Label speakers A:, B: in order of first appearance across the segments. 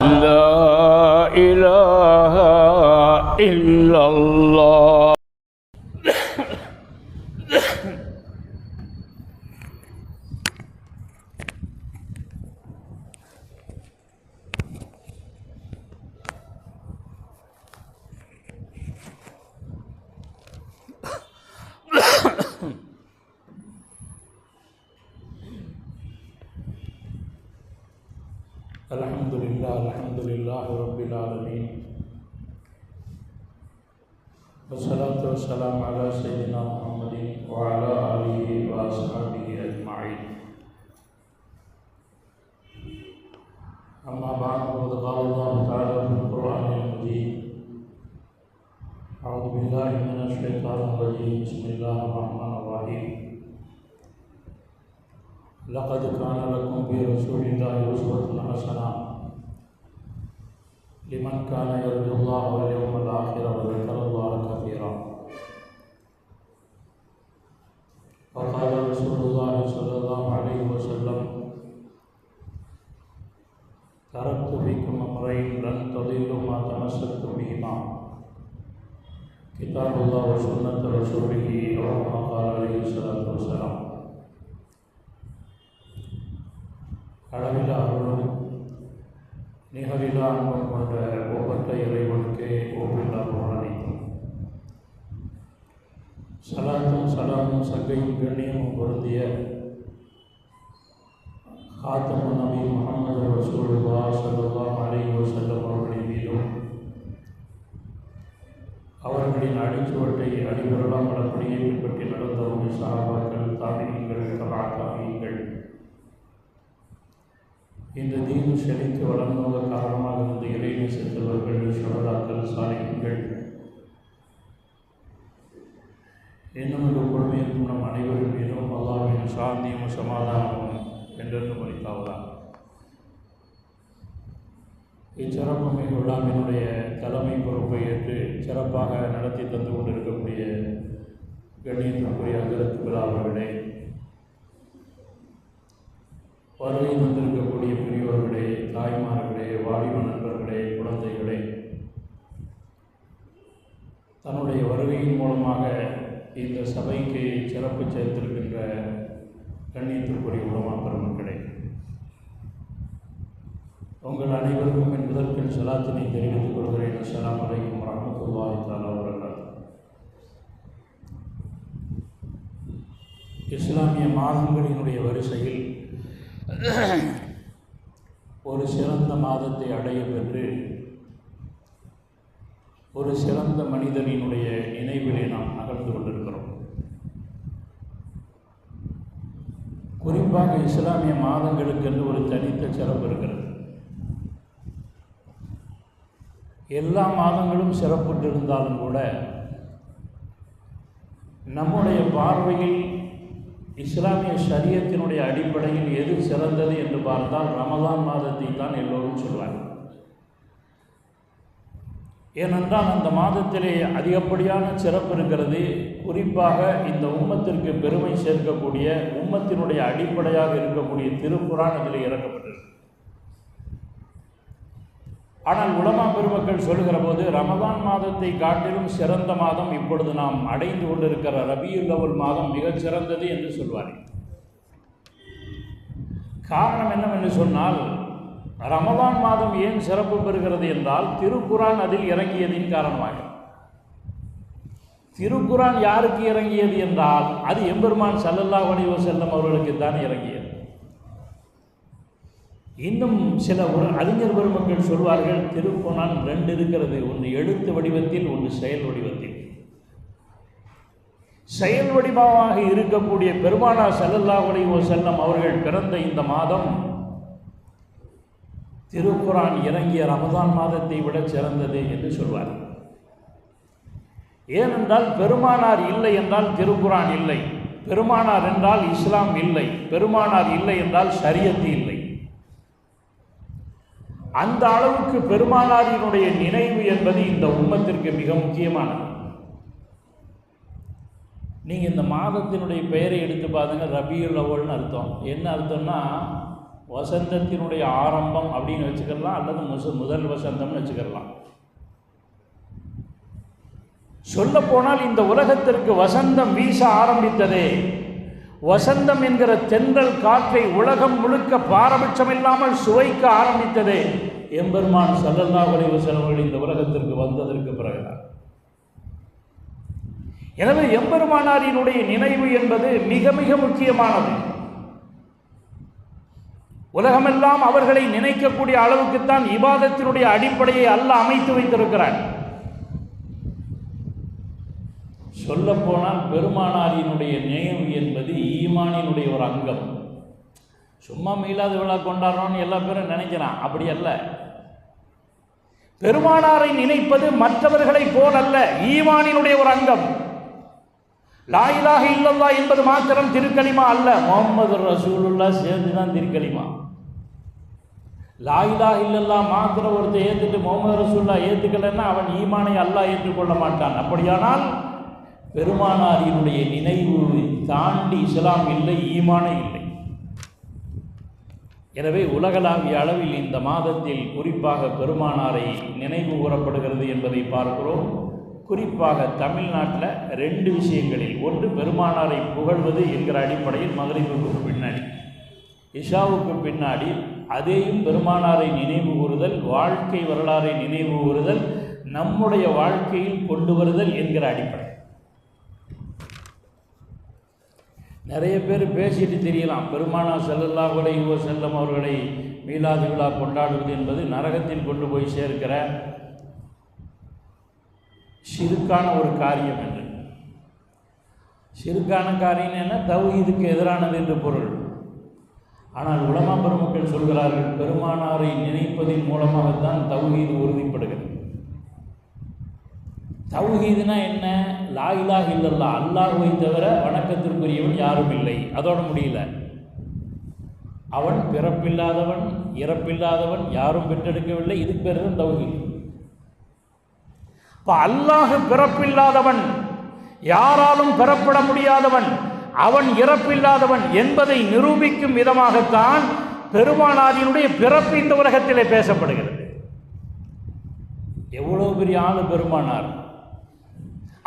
A: لا إله إلا الله.
B: الحمد لله رب العالمين، والصلاة والسلام على سيدنا محمد وعلى آله وأصحابه أجمعين. أما بعد، فقد قال الله تعالى في القرآن المجيد: أعوذ بالله من الشيطان الرجيم، بسم الله الرحمن الرحيم. لقد كان لكم في رسول الله أسوة حسنة لمن كان يرجو الله واليوم الآخر وذكر الله كثيرا. وقال رسول الله صلى الله عليه وسلم: تركت فيكم أمرين لن تضلوا ما تمسكتم بهما، كتاب الله وسنة رسوله، أو كما قال عليه الصلاة والسلام. அளவிலா அருளும் நிகரிலா அன்பும் கொண்ட ஒப்பற்ற இறைவனுக்கே ஒப்பில்லா புகழனைத்தும், சலாத்தும் சலாமும் சங்கையும் கண்ணியமும் பொருந்திய காத்தமுன் நபி முஹம்மது ரசூலுல்லாஹ் ஸல்லல்லாஹு அலைஹி வஸல்லம் அவர்களின் மீதும், அவர்களின் அடிச்சுவட்டை அடிபெறலாம் அப்படியே பின்பற்றி நடந்தவங்க சஹாபாக்கள், தாபிஈன்கள், தபா தாபிஈன்கள், இந்த தீனு செழித்து வளர்ந்த காரணமாக இருந்த இறைநேச செல்வர்கள், சுஹதாக்கள், சாலிஹீன்கள், இன்னும் இந்த பொறுமையிருக்கும் நம் அனைவரும் மீதும் அல்லாஹ்வின் சாந்தியும் சமாதானமும் என்றென்றும் அளித்தாவதான். இச்சிறப்பு மிகு விழாவினுடைய தலைமை பொறுப்பை ஏற்று சிறப்பாக நடத்தி தந்து கொண்டிருக்கக்கூடிய கண்ணியத்திற்குரிய ஹஜ்ரத் பிலா அவர்களே, வருகை வந்திருக்கக்கூடிய பெரியோர்களே, தாய்மார்களே, வாலிப நண்பர்களே, குழந்தைகளே, தன்னுடைய வருகையின் மூலமாக இந்த சபைக்கு சிறப்பு சேர்த்திருக்கின்ற கண்ணியத்திற்குரிய உலமா பெருமக்களே, உங்கள் அனைவருக்கும் என் முதற்கண் சலாத்தினை தெரிவித்துக் கொள்கிறேன். அஸ்ஸலாமு அலைக்கும் வரஹ்மத்துல்லாஹி தஆலா வபரகாத்துஹு. இஸ்லாமிய மாதங்களினுடைய வரிசையில் ஒரு சிறந்த மாதத்தை அடைய பெற்று ஒரு சிறந்த மனிதனினுடைய நினைவிலே நாம் நகர்ந்து கொண்டிருக்கிறோம். குறிப்பாக இஸ்லாமிய மாதங்களுக்கென்று ஒரு தனித்த சிறப்பு இருக்கிறது. எல்லா மாதங்களும் சிறப்புற்றிருந்தாலும் கூட நம்முடைய பார்வையில் இஸ்லாமிய ஷரியத்தினுடைய அடிப்படையில் எது சிறந்தது என்று பார்த்தால் ரமலான் மாதத்தை தான் எல்லோரும் சொல்வார்கள். ஏனென்றால் அந்த மாதத்திலே அதிகப்படியான சிறப்பு இருக்கிறது. குறிப்பாக இந்த உம்மத்திற்கு பெருமை சேர்க்கக்கூடிய, உம்மத்தினுடைய அடிப்படையாக இருக்கக்கூடிய திருக்குர்ஆன் அதில் இறக்கப்பட்டிருக்கு. ஆனால் உலமா பெருமக்கள் சொல்லுகிற போது ரமலான் மாதத்தை காட்டிலும் சிறந்த மாதம் இப்பொழுது நாம் அடைந்து கொண்டிருக்கிற ரபியுல் அவ்வல் மாதம் மிகச் சிறந்தது என்று சொல்வார்கள். காரணம் என்னவென்று சொன்னால், ரமலான் மாதம் ஏன் சிறப்பு பெறுகிறது என்றால் திருக்குர்ஆன் அதில் இறங்கியதின் காரணமாக. திருக்குர்ஆன் யாருக்கு இறங்கியது என்றால் அது எம்பெருமான் ஸல்லல்லாஹு அலைஹி வஸல்லம் அவர்களுக்கு தான் இறங்கியது. இன்னும் சில அறிஞர் பெருமக்கள் சொல்வார்கள், திருக்குர்ஆன் ரெண்டு இருக்கிறது, ஒன்று எழுத்து வடிவத்தில், ஒன்று செயல் வடிவத்தில். செயல் வடிவமாக இருக்கக்கூடிய பெருமானார் ஸல்லல்லாஹு அலைஹி வஸல்லம் அவர்கள் பிறந்த இந்த மாதம் திருக்குர்ஆன் இறங்கிய ரமதான் மாதத்தை விட சிறந்தது என்று சொல்வார். ஏனென்றால் பெருமானார் இல்லை என்றால் திருக்குர்ஆன் இல்லை, பெருமானார் என்றால் இஸ்லாம் இல்லை, பெருமானார் இல்லை என்றால் ஷரியத்து இல்லை. அந்த அளவுக்கு பெருமானாரினுடைய நினைவு என்பது இந்த உம்மத்திற்கு மிக முக்கியமானது. நீங்கள் இந்த மாதத்தினுடைய பெயரை எடுத்து பாருங்க, ரபியுல் அவ்வல்னு அர்த்தம். என்ன அர்த்தம்னா வசந்தத்தினுடைய ஆரம்பம் அப்படின்னு வச்சுக்கலாம், அல்லது முதல் வசந்தம்னு வச்சுக்கலாம். சொல்ல போனால் இந்த உலகத்திற்கு வசந்தம் வீச ஆரம்பித்ததே, வசந்தம் என்கிற தென்றல் காற்றை உலகம் முழுக்க பாரபட்சம் இல்லாமல் சுவைக்க ஆரம்பித்ததே எம்பெருமான் ஸல்லல்லாஹு அலைஹி வஸல்லம் இந்த உலகத்திற்கு வந்ததற்கு பிறகுதான். எனவே எம்பெருமானாரினுடைய நினைவு என்பது மிக மிக முக்கியமானது. உலகமெல்லாம் அவர்களை நினைக்கக்கூடிய அளவுக்குத்தான் இபாதத்தினுடைய அடிப்படையை அல்லாஹ் அமைத்து வைத்திருக்கிறார். சொல்ல போனால் பெருமானாரினுடைய நினைவு என்பது ஈமானினுடைய ஒரு அங்கம். சும்மா மீலாது விழா கொண்டாடுறோன்னு எல்லா பேரும் நினைக்கிறான், அப்படி அல்ல. பெருமானாரை நினைப்பது மற்றவர்களை போல் அல்ல, ஈமானினுடைய ஒரு அங்கம். லா இலாஹ இல்லல்லாஹ் என்பது மாத்திரம் திருக்கலிமா அல்ல, முஹம்மது ரசூலுல்லாஹ் சேர்ந்துதான் திருக்கலிமா. லா இலாஹ இல்லல்லாஹ் மாத்திரம் ஒருத்தர் ஏற்றுட்டு முஹம்மது ரசூலுல்லாஹ் ஏற்றுக்கலன்னா அவன் ஈமானை அல்லாஹ் ஏற்றுக்கொள்ள மாட்டான். அப்படியானால் பெருமானாரினுடைய நினைவு தாண்டி இஸ்லாம் இல்லை, ஈமானே இல்லை. எனவே உலகளாவிய அளவில் இந்த மாதத்தில் குறிப்பாக பெருமானாரை நினைவு கூறப்படுகிறது என்பதை பார்க்கிறோம். குறிப்பாக தமிழ்நாட்டில் 2 விஷயங்களில், ஒன்று பெருமானாரை புகழ்வது என்கிற அடிப்படையில் மக்ரிபுக்கு பின்னாடி, இஷாவுக்கு பின்னாடி அதேயும் பெருமானாரை நினைவு கூறுதல், வாழ்க்கை வரலாறை நினைவு கூறுதல், நம்முடைய வாழ்க்கையில் கொண்டு வருதல் என்கிற அடிப்படை. நிறைய பேர் பேசிட்டு தெரியலாம், பெருமானார் ஸல்லல்லாஹு அலைஹி வஸல்லம் அவர்களை மீலாது விழா கொண்டாடுவது என்பது நரகத்தில் கொண்டு போய் சேர்க்கிற ஷிர்கான ஒரு காரியம் என்று. ஷிர்கான காரியம் என்ன? தௌஹீதுக்கு எதிரானது என்று பொருள். ஆனால் உலமா பெருமக்கள் சொல்கிறார்கள், பெருமானாரை நினைப்பதின் மூலமாகத்தான் தௌஹீது உறுதிப்படுகிறது. தௌஹீதுனா என்ன? லா இலாஹ இல்லல்லாஹ், அல்லாஹ்வை தவிர வணக்கத்திற்குரியவன் யாரும் இல்லை, அதோட முடியல. அவன் பிறப்பில்லாதவன், இறப்பில்லாதவன், யாரும் பெற்றெடுக்கவில்லை, இதுக்கு பேர் தான் தௌஹீத். இப்போ அல்லாஹ் பிறப்பில்லாதவன், யாராலும் பெறப்பட முடியாதவன், அவன் இறப்பில்லாதவன் என்பதை நிரூபிக்கும் விதமாகத்தான் பெருமானாரினுடைய பிறப்பு இந்த உலகத்திலே பேசப்படுகிறது. எவ்வளோ பெரிய ஆளு பெருமானார்!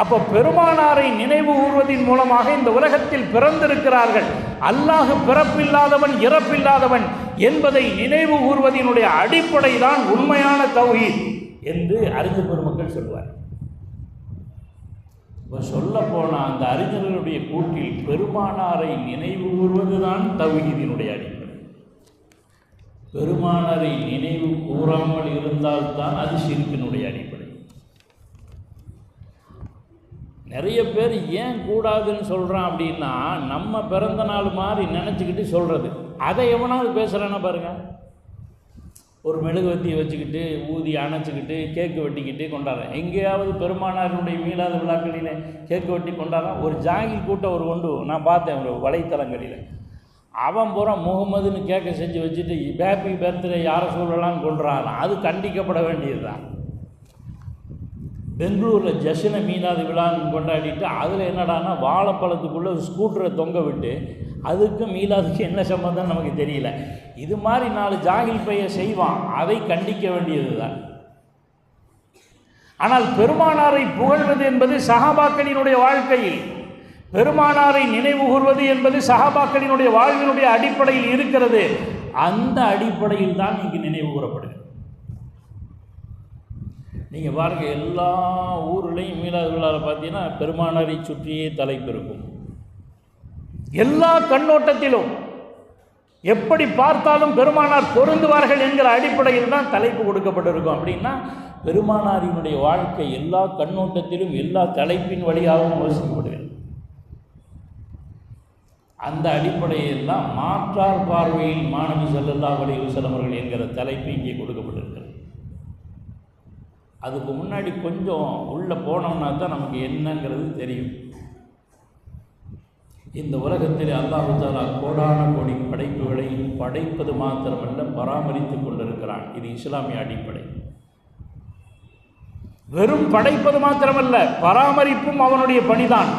B: அப்போ பெருமானாரை நினைவு கூறுவதன் மூலமாக இந்த உலகத்தில் பிறந்திருக்கிறார்கள். அல்லாஹ் பிறப்பில்லாதவன், இறப்பில்லாதவன் என்பதை நினைவு கூறுவதனுடைய அடிப்படை தான் உண்மையான தௌஹீத் என்று அறிஞர் பெருமக்கள் சொல்வார். சொல்ல போனால் அந்த அறிஞர்களுடைய கூட்டில் பெருமானாரை நினைவு கூறுவதுதான் தௌஹீதினுடைய அடிப்படை. பெருமானாரை நினைவு கூறாமல் இருந்தால்தான் அது ஷிர்கினுடைய அடிப்படை. நிறைய பேர் ஏன் கூடாதுன்னு சொல்கிறான் அப்படின்னா, நம்ம பிறந்த நாள் மாதிரி நினச்சிக்கிட்டு சொல்கிறது. அதை எவனாவது பேசுகிறான்னா பாருங்கள். ஒரு மெழுகுவத்தியை வச்சுக்கிட்டு ஊதி அணைச்சிக்கிட்டு கேக்கு வெட்டிக்கிட்டு கொண்டாடுறேன். எங்கேயாவது பெருமானாருடைய மீளாத விழாக்களில் கேக்கு வெட்டி கொண்டாடுறான். ஒரு ஜாகில் கூட்டம் ஒரு கொண்டு நான் பார்த்தேன் ஒரு வலைத்தளங்களில். அவன் பூரா முகமதுன்னு கேட்க செஞ்சு வச்சுட்டு ஹேப்பி பர்த்டே யாரை சொல்லலாம்னு கொள்றான். அது கண்டிக்கப்பட வேண்டியது தான். பெங்களூரில் ஜஷன மீனாது விழான்னு கொண்டாடிட்டு அதில் என்னடானா வாழைப்பழத்துக்குள்ளே ஒரு ஸ்கூட்டரை தொங்க விட்டு அதுக்கும் மீலாதுக்கு என்ன சம்பந்தம் நமக்கு தெரியல. இது மாதிரி 4 ஜாகில் பைய செய்வான், அதை கண்டிக்க வேண்டியது தான். ஆனால் பெருமானாரை புகழ்வது என்பது சஹாபாக்களினுடைய வாழ்க்கையில், பெருமானாரை நினைவு கூறுவது என்பது சஹாபாக்களினுடைய வாழ்வினுடைய அடிப்படையில் இருக்கிறது. அந்த அடிப்படையில் தான் இங்கு நினைவு கூறப்படுகிறது. நீங்கள் பாருங்கள், எல்லா ஊர்லேயும் மீலாது விழாவில் பார்த்தீங்கன்னா பெருமானாரை சுற்றியே தலைப்பு இருக்கும். எல்லா கண்ணோட்டத்திலும் எப்படி பார்த்தாலும் பெருமானார் பொருந்துவார்கள் என்கிற அடிப்படையில் தான் தலைப்பு கொடுக்கப்பட்டிருக்கும். அப்படின்னா பெருமானாரினுடைய வாழ்க்கை எல்லா கண்ணோட்டத்திலும் எல்லா தலைப்பின் வழியாகவும் யோசிக்கப்படுகிறது. அந்த அடிப்படையில் தான் மாற்றார் பார்வையில் மாணவி ஸல்லல்லாஹு அலைஹி வஸல்லம் அவர்கள் என்கிற தலைப்பு இங்கே கொடுக்கப்பட்டிருக்கிறது. அதுக்கு முன்னாடி கொஞ்சம் உள்ளே போனோம்னா தான் நமக்கு என்னங்கிறது தெரியும். இந்த உலகத்தில் அல்லாஹு தஆலா கோடான கோடி படைப்புகளை படைப்பது மாத்திரமல்ல பராமரித்து கொண்டிருக்கிறான். இது இஸ்லாமிய அடிப்படை. வெறும் படைப்பது மாத்திரமல்ல, பராமரிப்பும் அவனுடைய பணிதான்.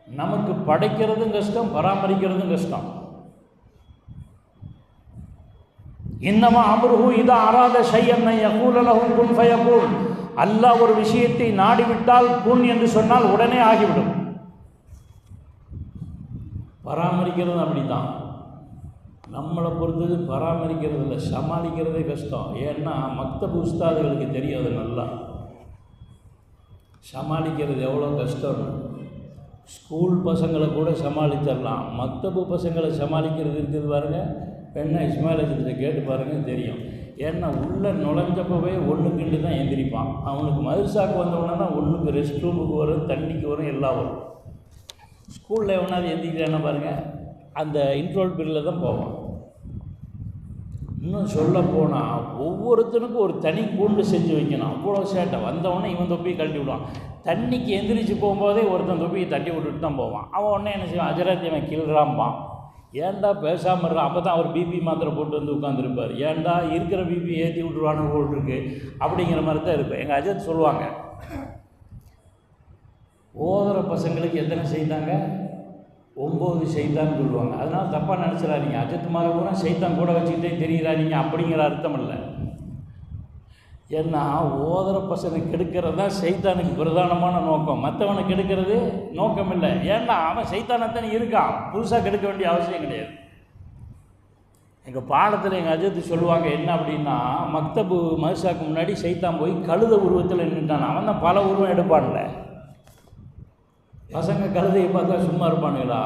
B: நமக்கு படைக்கிறதும் கஷ்டம், பராமரிக்கிறதும் கஷ்டம். இன்னமா அம்ருஹு இதா அராத ஷைஅன் யகூல லஹு குன் ஃபயகூன். அல்லாஹ் ஒரு விஷயத்தை நாடிவிட்டால் குன் என்று சொன்னால் உடனே ஆகிவிடும். பராமரிக்கிறது அப்படித்தான். நம்மளை பொறுத்தது பராமரிக்கிறது இல்லை, சமாளிக்கிறதே கஷ்டம். ஏன்னா மக்தப் உஸ்தாதுகளுக்கு தெரியும் அது நல்லா. சமாளிக்கிறது எவ்வளோ கஷ்டம்னு. ஸ்கூல் பசங்களை கூட சமாளிச்சிடலாம், மக்தபு பசங்களை சமாளிக்கிறது இருக்குது பாருங்கள். பெண்ணை இஸ்மாயில் அஜித்திட்ட கேட்டு பாருங்கள் தெரியும். ஏன்னா உள்ளே நுழைஞ்சப்பவே ஒன்றுக்கிண்டு தான் எந்திரிப்பான். அவனுக்கு மதுரசாக்கு வந்தவொடனே தான் ஒன்றுக்கு ரெஸ்ட் ரூமுக்கு வரும், தண்ணிக்கு வரும், எல்லாம் வரும். ஸ்கூலில் எவனாவது எந்திரிக்கிறான்னா பாருங்கள், அந்த இன்ட்ரோல் பீரியடில் தான் போவான். இன்னும் சொல்ல போனால் ஒவ்வொருத்தனுக்கும் ஒரு தனி கூண்டு செஞ்சு வைக்கணும். அவ்வளோ சேட்டை. வந்தவொடனே இவன் தொப்பியை கழட்டி விடுவான். தண்ணிக்கு எந்திரிச்சு போகும்போதே ஒருத்தன் தொப்பியை தட்டி விட்டுட்டு தான் போவான். அவன் உடனே என்ன செய்வான், அஜராத்தி அவன் கீழ்றாம்பான். ஏன்டா பேசாமல் இருறான். அப்போ தான் அவர் பிபி மாத்திரை போட்டு வந்து உட்காந்துருப்பார். ஏன்டா இருக்கிற பிபி ஏற்றி விட்டுருவானு போல் இருக்கு அப்படிங்கிற மாதிரி தான் இருக்கும். எங்கள் அஜத் சொல்லுவாங்க, ஓதுற பசங்களுக்கு எத்தனை செய்தாங்க, 9 செய்தான்னு சொல்லுவாங்க. அதனால் தப்பாக நினச்சிடாதீங்க. அஜத் மாதிரி கூட செய்தான் கூட வச்சுக்கிட்டே தெரிகிறாதீங்க அப்படிங்கிற அர்த்தம் இல்லை. ஏன்னா ஓதுற பசங்க கெடுக்கிறது தான் சைத்தானுக்கு பிரதானமான நோக்கம். மற்றவனை கெடுக்கிறது நோக்கம் இல்லை. ஏன்னா அவன் சைத்தானத்தானே இருக்கான், புதுசாக கெடுக்க வேண்டிய அவசியம் கிடையாது. எங்கள் பாடத்தில் எங்கள் அஜத்து சொல்லுவாங்க என்ன அப்படின்னா, மக்தபு மதுசாக்கு முன்னாடி சைத்தான் போய் கழுத உருவத்தில் நின்றுட்டான். அவன் தான் பல உருவம் எடுப்பான்ல. பசங்க கழுதையை பார்த்தா சும்மா இருப்பானுங்களா?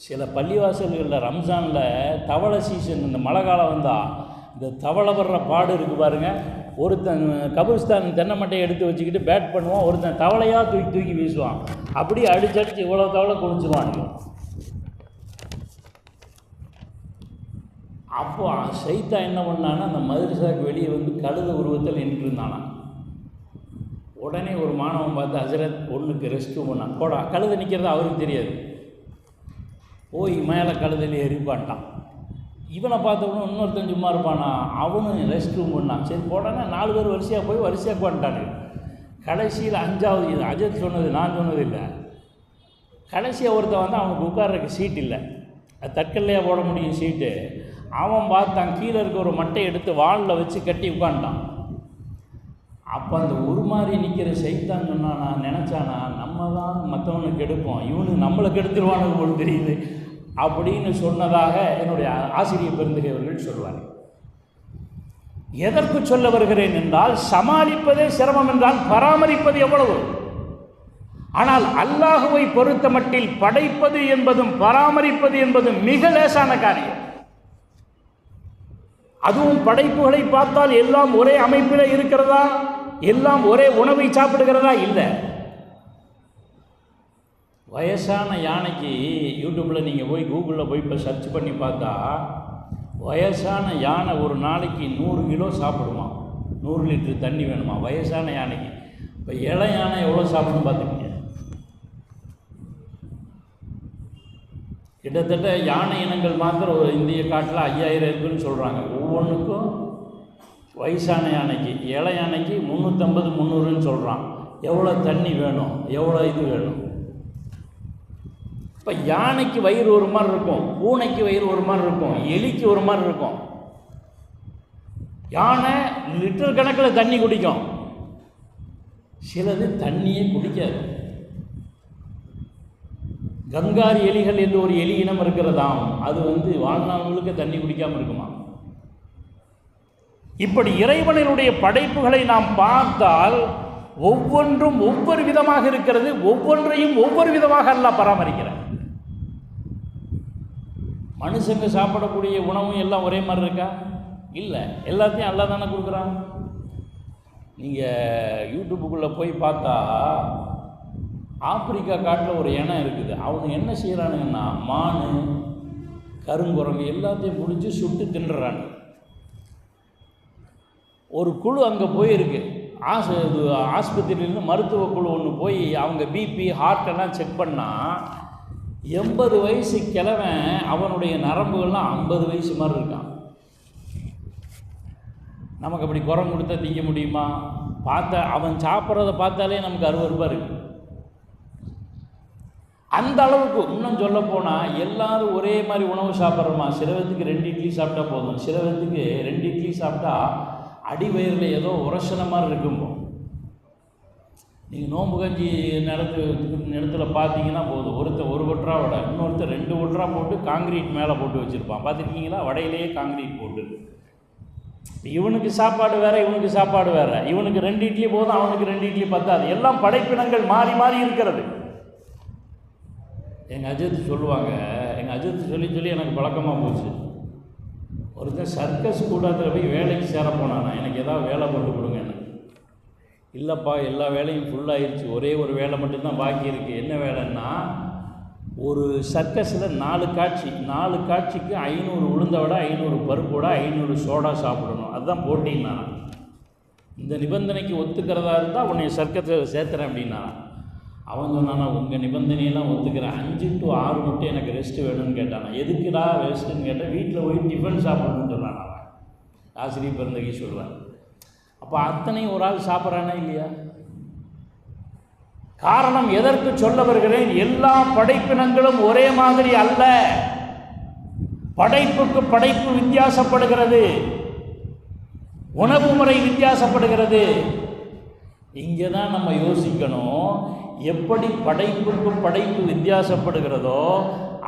B: சில பள்ளிவாசல்களில் ரம்ஜானில் தவளை சீசன், இந்த மழை காலம் வந்தால் இந்த தவளை வர்ற பாடு இருக்குது பாருங்கள். ஒருத்தன் கபிரிஸ்தான் தென்னை மட்டையை எடுத்து வச்சுக்கிட்டு பேட் பண்ணுவான், ஒருத்தன் தவளையாக தூக்கி தூக்கி வீசுவான். அப்படியே அடிச்சடிச்சு இவ்வளோ தவளை குளிச்சுருவானுங்க. அப்போ சைத்தா என்ன பண்ணான்னா, அந்த மதுரசாக்கு வெளியே வந்து கழுத உருவத்தில் நின்றுருந்தானா. உடனே ஒரு மாணவன் பார்த்து, ஹசரத் ஒன்றுக்கு ரெஸ்ட் பண்ணான். போடா, கழுத நிற்கிறது அவருக்கு தெரியாது. போய் மேலே கழுதையில் எரிப்பான்ட்டான். இவனை பார்த்தவனும் இன்னொருத்தன் சும்மா இருப்பானா, அவனும் ரெஸ்ட் ரூம் பண்ணான். சரி போடானா 4 பேர் வரிசையாக போய் வரிசையாக உட்காந்துட்டானு. கடைசியில் 5வது, இது அஜத் சொன்னது, நான் சொன்னது இல்லை. கடைசியாக ஒருத்தன் வந்து அவனுக்கு உட்கார்றதுக்கு சீட் இல்லை, அது தற்கல்லையாக போட முடியும் சீட்டு. அவன் பார்த்தான், கீழே இருக்க ஒரு மட்டையை எடுத்து வாலில் வச்சு கட்டி உட்காந்துட்டான். அப்போ அந்த உருமாறி நிற்கிற சைத்தான் சொன்னானா, நினச்சானா, நம்ம தான் மற்றவனுக்கு எடுப்போம், இவனுக்கு நம்மளை கெடுத்துருவானு போல தெரியுது அப்படின்னு சொன்னதாக என்னுடைய ஆசிரியர் பெருந்தகையவர்கள் சொல்வார். எதற்கு சொல்ல வருகிறேன் என்றால், சமாளிப்பதே சிரமம் என்றால் பராமரிப்பது எவ்வளவு. ஆனால் அல்லாஹுவை பொறுத்த மட்டில் படைப்பது என்பதும் பராமரிப்பது என்பதும் மிக லேசான காரியம். அதுவும் படைப்புகளை பார்த்தால் எல்லாம் ஒரே அமைப்பில் இருக்கிறதா, எல்லாம் ஒரே உணவை சாப்பிடுகிறதா? இல்லை. வயசான யானைக்கு யூடியூப்பில் நீங்கள் போய் கூகுளில் போய் இப்போ சர்ச் பண்ணி பார்த்தா, வயசான யானை ஒரு நாளைக்கு 100 கிலோ சாப்பிடுமா, 100 லிட்டர் தண்ணி வேணுமா வயசான யானைக்கு. இப்போ இள யானை எவ்வளோ சாப்பிடும் பார்த்துக்கிங்க. கிட்டத்தட்ட யானை இனங்கள் மாத்திரம் ஒரு இந்திய காட்டில் 5000 இருக்குன்னு சொல்கிறாங்க. ஒவ்வொன்றுக்கும் வயசான யானைக்கு, இள யானைக்கு 350 300ன்னு சொல்கிறான். எவ்வளோ தண்ணி வேணும், எவ்வளோ இது வேணும். இப்போ யானைக்கு வயிறு ஒரு மாதிரி இருக்கும், பூனைக்கு வயிறு ஒரு மாதிரி இருக்கும், எலிக்கு ஒரு மாதிரி இருக்கும். யானை லிட்டர் கணக்கில் தண்ணி குடிக்கும், சிலது தண்ணியே குடிக்காது. கங்காரி எலிகள் என்று ஒரு எலி இனம் இருக்கிறதாம், அது வந்து வாழ்நாளுக்கு தண்ணி குடிக்காமல் இருக்குமா. இப்படி இறைவனுடைய படைப்புகளை நாம் பார்த்தால் ஒவ்வொன்றும் ஒவ்வொரு விதமாக இருக்கிறது. ஒவ்வொன்றையும் ஒவ்வொரு விதமாக அல்லாஹ் பராமரிக்கிறார். மனுஷங்க சாப்பிடக்கூடிய உணவும் எல்லாம் ஒரே மாதிரி இருக்கா? இல்லை, எல்லாத்தையும் அல்லாஹ் தானே கொடுக்குறான். நீங்கள் யூடியூப்புக்குள்ளே போய் பார்த்தா ஆப்பிரிக்கா காட்டில் ஒரு இனம் இருக்குது. அவங்க என்ன செய்கிறானுங்கன்னா, மான், கருங்குரங்கு எல்லாத்தையும் பிடிச்சி சுட்டு தின்னுறாங்க. ஒரு குழு அங்கே போயிருக்கு, ஆஸ்பத்திரியிலேருந்து மருத்துவ குழு ஒன்று போய் அவங்க பிபி ஹார்ட்டெல்லாம் செக் பண்ணால் 80 வயசு கிழவன், அவனுடைய நரம்புகள்லாம் 50 வயசு மாதிரி இருக்கான். நமக்கு அப்படி குரம் கொடுத்தா திங்க முடியுமா? பார்த்தா அவன் சாப்பிட்றத பார்த்தாலே நமக்கு அருவருப்பாக இருக்குது. அந்த அளவுக்கு. இன்னும் சொல்ல போனால் எல்லாரும் ஒரே மாதிரி உணவு சாப்பிட்றோமா? சில பேருக்கு 2 இட்லி சாப்பிட்டா போதும், சில பேருக்கு 2 இட்லி சாப்பிட்டா அடிவயிறில் ஏதோ உரசன மாதிரி இருக்கும்போ. நீங்கள் நோம்பு கஞ்சி நிலத்துல பார்த்தீங்கன்னா போதும், ஒருத்தர் 1 கொட்டரா வடை, இன்னொருத்தர் 2 கொட்டரா போட்டு காங்கிரீட் மேலே போட்டு வச்சுருப்பான். பார்த்துருக்கீங்களா? வடையிலேயே காங்கிரீட் போட்டு. இவனுக்கு சாப்பாடு வேறு, இவனுக்கு சாப்பாடு வேறு. இவனுக்கு 2 இட்லி போதும், அவனுக்கு 2 இட்லி பத்தாது. எல்லாம் படைப்பினங்கள் மாறி மாறி இருக்கிறது. எங்கள் அஜித் சொல்லுவாங்க, எங்கள் அஜித் சொல்லி எனக்கு பழக்கமாக போச்சு. ஒருத்தன் சர்க்கஸ் கூட்டத்தில் போய் வேலைக்கு சேர போனானா, எனக்கு ஏதாவது வேலை போட்டு கொடுங்க. இல்லைப்பா, எல்லா வேலையும் ஃபுல்லாகிடுச்சு, ஒரே ஒரு வேலை மட்டும்தான் பாக்கி இருக்குது. என்ன வேலைன்னா, ஒரு சர்க்கஸில் 4 காட்சி, 4 காட்சிக்கு 500 உளுந்த வடை, 500 பருப்பு வடை, 500 சோடா சாப்பிடணும். அதுதான் போட்டின்னா. இந்த நிபந்தனைக்கு ஒத்துக்கிறதா இருந்தால் உன்னை சர்க்கஸில் சேர்த்துறேன் அப்படின்னா. அவன் சொன்னானா, உங்கள் நிபந்தனையெல்லாம் ஒத்துக்கிறேன், 5 to 6 மட்டும் எனக்கு ரெஸ்ட்டு வேணும்னு கேட்டானா. எதுக்குடா ரெஸ்ட்டுன்னு கேட்டால், வீட்டில் போய் டிஃபன் சாப்பிடணும்னு சொன்னான். அவன் ஆசிரியர் பிறந்தகி சொல்கிறான். அப்போ அத்தனையும் ஒரு ஆள் சாப்பிட்றானா இல்லையா? காரணம் எதற்கு சொல்ல வருகிறேன்? எல்லா படைப்பினங்களும் ஒரே மாதிரி அல்ல. படைப்புக்கு படைப்பு வித்தியாசப்படுகிறது, உணவு முறை வித்தியாசப்படுகிறது. இங்கே தான் நம்ம யோசிக்கணும். எப்படி படைப்புக்கு படைப்பு வித்தியாசப்படுகிறதோ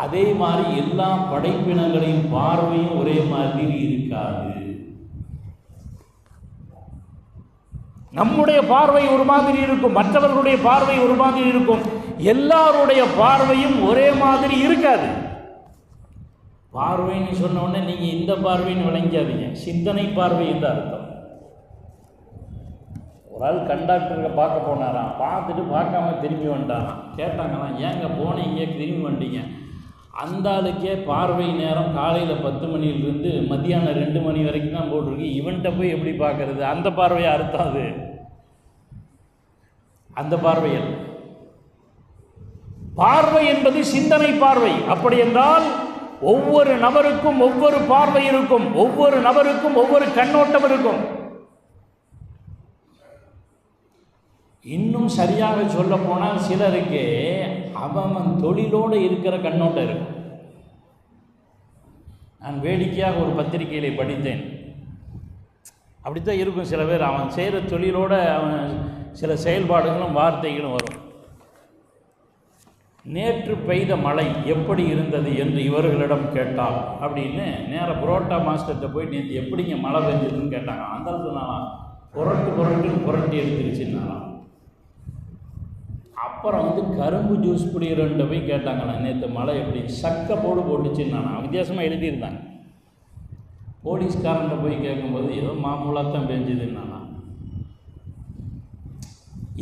B: அதே மாதிரி எல்லா படைப்பினங்களையும் பார்வையும் ஒரே மாதிரி இருக்காது. நம்முடைய பார்வை ஒரு மாதிரி இருக்கும், மற்றவர்களுடைய பார்வை ஒரு மாதிரி இருக்கும். எல்லாருடைய பார்வையும் ஒரே மாதிரி இருக்காது. பார்வைன்னு சொன்ன உடனே நீங்கள் இந்த பார்வைன்னு விளங்காதீங்க, சிந்தனை பார்வை என்று அர்த்தம். ஒரு ஆள் கண்டாக்டருக்கு பார்க்க போனாராம், பார்த்துட்டு பார்க்காம திரும்பி வந்துட்டாராம். கேட்டாங்களாம், ஏங்க போனீங்க திரும்பி வந்துட்டீங்க? அந்த ஆளுக்கே பார்வை நேரம் காலையில் 10 மணிலிருந்து மத்தியானம் 2 மணி வரைக்கும் தான் போட்டிருக்கு. இவன்கிட்ட போய் எப்படி பார்க்கறது? அந்த பார்வையை அறுத்தாது, அந்த பார்வையில். பார்வை என்பது சிந்தனை பார்வை. அப்படி என்றால் ஒவ்வொரு நபருக்கும் ஒவ்வொரு பார்வை இருக்கும், ஒவ்வொரு நபருக்கும் ஒவ்வொரு கண்ணோட்டம் இருக்கும். இன்னும் சரியாக சொல்ல போனால் சிலருக்கு அவன் தொழிலோடு இருக்கிற கண்ணோட்டம் இருக்கும். நான் வேடிக்கையாக ஒரு பத்திரிகையில் படித்தேன், அப்படித்தான் இருக்கும். சில பேர் அவன் செய்கிற தொழிலோடு அவன் சில செயல்பாடுகளும் வார்த்தைகளும் வரும். நேற்று பெய்த மழை எப்படி இருந்தது என்று இவர்களிடம் கேட்டால் அப்படின்னு நேராக புரோட்டா மாஸ்டர்கிட்ட போய் நேற்று எப்படிங்க மழை பெஞ்சதுன்னு கேட்டாங்க. அந்த சொன்னாலாம் புரட்டுன்னு புரட்டி எடுத்துருச்சுன்னாலாம். அப்புறம் கரும்பு ஜூஸ் குடிக்கிறவன்ட்ட போய் கேட்டாங்கண்ணா, நேற்று மழை எப்படி சக்கை போட்டுச்சுன்னானா. வித்தியாசமாக எழுதியிருந்தாங்க. போலீஸ்காரன்ட்ட போய் கேட்கும்போது ஏதோ மாமூலாக தான் பெஞ்சுதுன்னானா.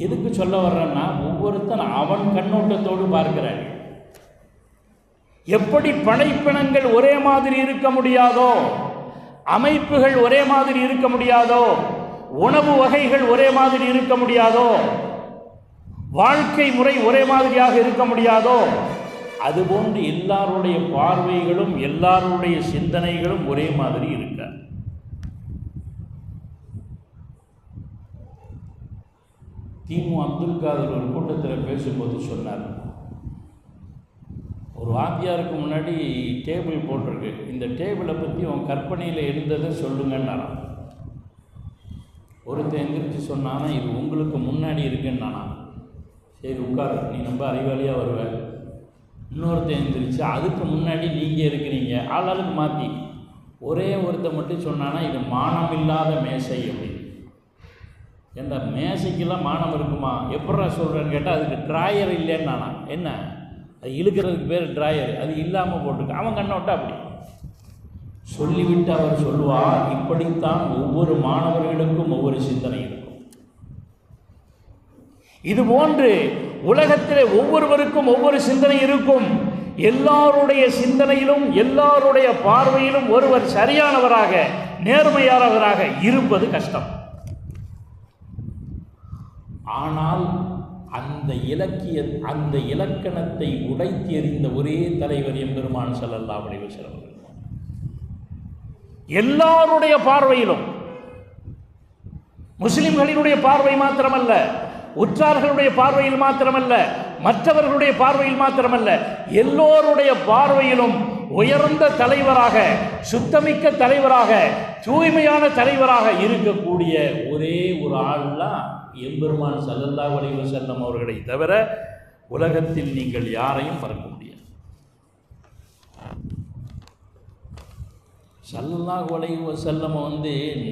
B: எதுக்கு சொல்ல வர்றேன்னா, ஒவ்வொருத்தன் அவன் கண்ணோட்டத்தோடு பார்க்கிறான். எப்படி படைப்பினங்கள் ஒரே மாதிரி இருக்க முடியாதோ, அமைப்புகள் ஒரே மாதிரி இருக்க முடியாதோ, உணவு வகைகள் ஒரே மாதிரி இருக்க முடியாதோ, வாழ்க்கை முறை ஒரே மாதிரியாக இருக்க முடியாதோ, அதுபோன்று எல்லாருடைய பார்வைகளும் எல்லாருடைய சிந்தனைகளும் ஒரே மாதிரி இருக்க. திமு அப்துல் காதர் ஒரு கூட்டத்தில் பேசும்போது சொன்னார், ஒரு வாத்தியாருக்கு முன்னாடி டேபிள் போட்டிருக்கு, இந்த டேபிளை பற்றி உன் கற்பனையில் இருந்ததை சொல்லுங்கன்னாராம். ஒருத்தர் எந்திரிச்சு சொன்னானா, இது உங்களுக்கு முன்னாடி இருக்குன்னானா. சரி உட்காரு, நீ ரொம்ப அறிவாளியாக வருவ. இன்னொருத்தர் எழுந்திரிச்சு, அதுக்கு முன்னாடி நீங்கள் இருக்கிறீங்க. ஆளாளுக்கு மாற்றி ஒரே ஒருத்தர் மட்டும் சொன்னானா, இது மானம் இல்லாத மேசை அப்படின்னு. என்ற மேசைக்கெல்லாம் மானம் இருக்குமா? எப்படா சொல்கிறேன்னு கேட்டால், அதுக்கு ட்ராயர் இல்லைன்னு நானா. என்ன அது இழுக்கிறதுக்கு பேர் ட்ராயர், அது இல்லாமல் போட்டிருக்கு. அவன் கண்ணோட்டா அப்படி சொல்லிவிட்டு அவர் சொல்லுவார், இப்படித்தான் ஒவ்வொரு மாணவர்களுக்கும் ஒவ்வொரு சிந்தனை இருக்கும். இதுபோன்று உலகத்திலே ஒவ்வொருவருக்கும் ஒவ்வொரு சிந்தனை இருக்கும். எல்லாருடைய சிந்தனையிலும் எல்லாருடைய பார்வையிலும் ஒருவர் சரியானவராக நேர்மையானவராக இருப்பது கஷ்டம். ஆனால் அந்த இலக்கணத்தை உடைத்து எறிந்த ஒரே தலைவர் எம்பெருமான் ஸல்லல்லாஹு அலைஹி வஸல்லம். எல்லாருடைய பார்வையிலும், முஸ்லிம்களினுடைய பார்வை மாத்திரமல்ல, உற்றார்களுடைய பார்வையில் மாத்திரமல்ல, மற்றவர்களுடைய பார்வையில் மாத்திரமல்ல, எல்லோருடைய பார்வையிலும் உயர்ந்த தலைவராக, சுத்தமிக்க தலைவராக, தூய்மையான தலைவராக இருக்கக்கூடிய ஒரே ஒரு ஆள்லாம் எம்பெருமான் ஸல்லல்லாஹு அலைஹி வஸல்லம் அவர்களை தவிர உலகத்தில் நீங்கள் யாரையும் மறக்க முடியாது. ஸல்லல்லாஹு அலைஹி வஸல்லம்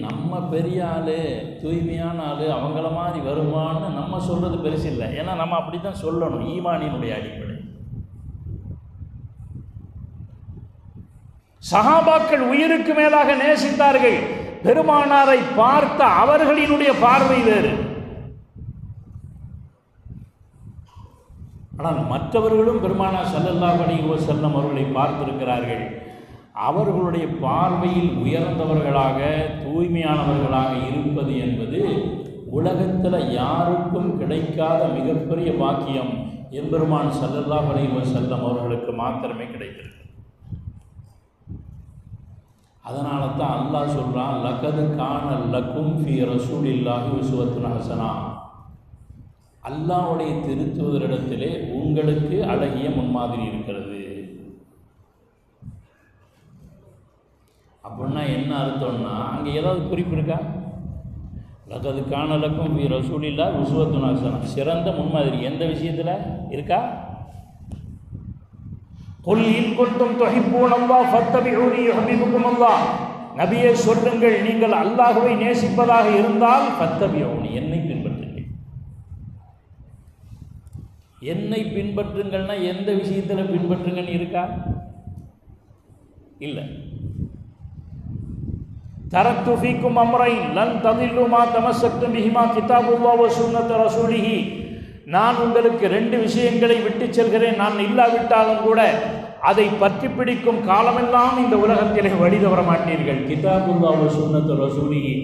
B: நம்ம பெரிய ஆள், தூய்மையான ஆள், அவங்கள மாதிரி வருமானு நம்ம சொல்கிறது பெருசு இல்லை. ஏன்னா நம்ம அப்படி தான் சொல்லணும், ஈமானினுடைய அடிப்படை. சஹாபாக்கள் உயிருக்கு மேலாக நேசித்தார்கள். பெருமானாரை பார்த்த அவர்களினுடைய பார்வை வேறு. ஆனால் மற்றவர்களும் பெருமானார் ஸல்லல்லாஹு அலைஹி வஸல்லம் அவர்களை பார்த்திருக்கிறார்கள். அவர்களுடைய பார்வையில் உயர்ந்தவர்களாக, தூய்மையானவர்களாக இருப்பது என்பது உலகத்தில் யாருக்கும் கிடைக்காத மிகப்பெரிய பாக்கியம் எம்பெருமான் ஸல்லல்லாஹு அலைஹி வஸல்லம் அவர்களுக்கு மாத்திரமே கிடைத்திருக்கு. அதனால தான் அல்லாஹ் சொல்கிறான், லகது கான லக்கும் ஃபீ ரசூலில்லாஹி உஸ்வத்துன் ஹஸனா. அல்லாஹ்வுடைய திருத்தூதரிடத்திலே உங்களுக்கு அழகிய முன்மாதிரி இருக்கிறது. அப்படின்னா என்ன அர்த்தம்னா, அங்கே ஏதாவது குறிப்பு இருக்கா? லகது கான லக்கும் ஃபீ ரசூலில்லாஹி உஸ்வத்துன் ஹஸனா, சிறந்த முன்மாதிரி எந்த விஷயத்தில் இருக்கா? குல் இன் குன்தும் துஹிப்பூனல்லாஹ் ஃபத்தபிஊனி யுஹ்பிபுக்குமுல்லாஹ். நபியே சொல்லுங்கள், நீங்கள் அல்லாஹ்வை நேசிப்பதாக இருந்தால் ஃபத்தபிஊனி, என்னை பின்பற்றுங்கள். என்னை பின்பற்றுங்கள்னா எந்த விஷயத்தில் பின்பற்றுங்கன்னு இருக்கா? இல்லை. தரக்து ஃபீக்கும் அம்ரைன் லன் ததில்லு மா தமஸ்ஸக்தும் பிஹிமா கிதாபுல்லாஹ் வ சுன்னத்து ரசூலிஹி. நான் உங்களுக்கு 2 விஷயங்களை விட்டு செல்கிறேன். நான் இல்லாவிட்டாலும் கூட அதை பற்றி பிடிக்கும் காலமெல்லாம் இந்த உலகத்திலே வழி தவற மாட்டீர்கள். கிதாபுல்லாஹ் வ சுன்னத்து ரசூலிஹி,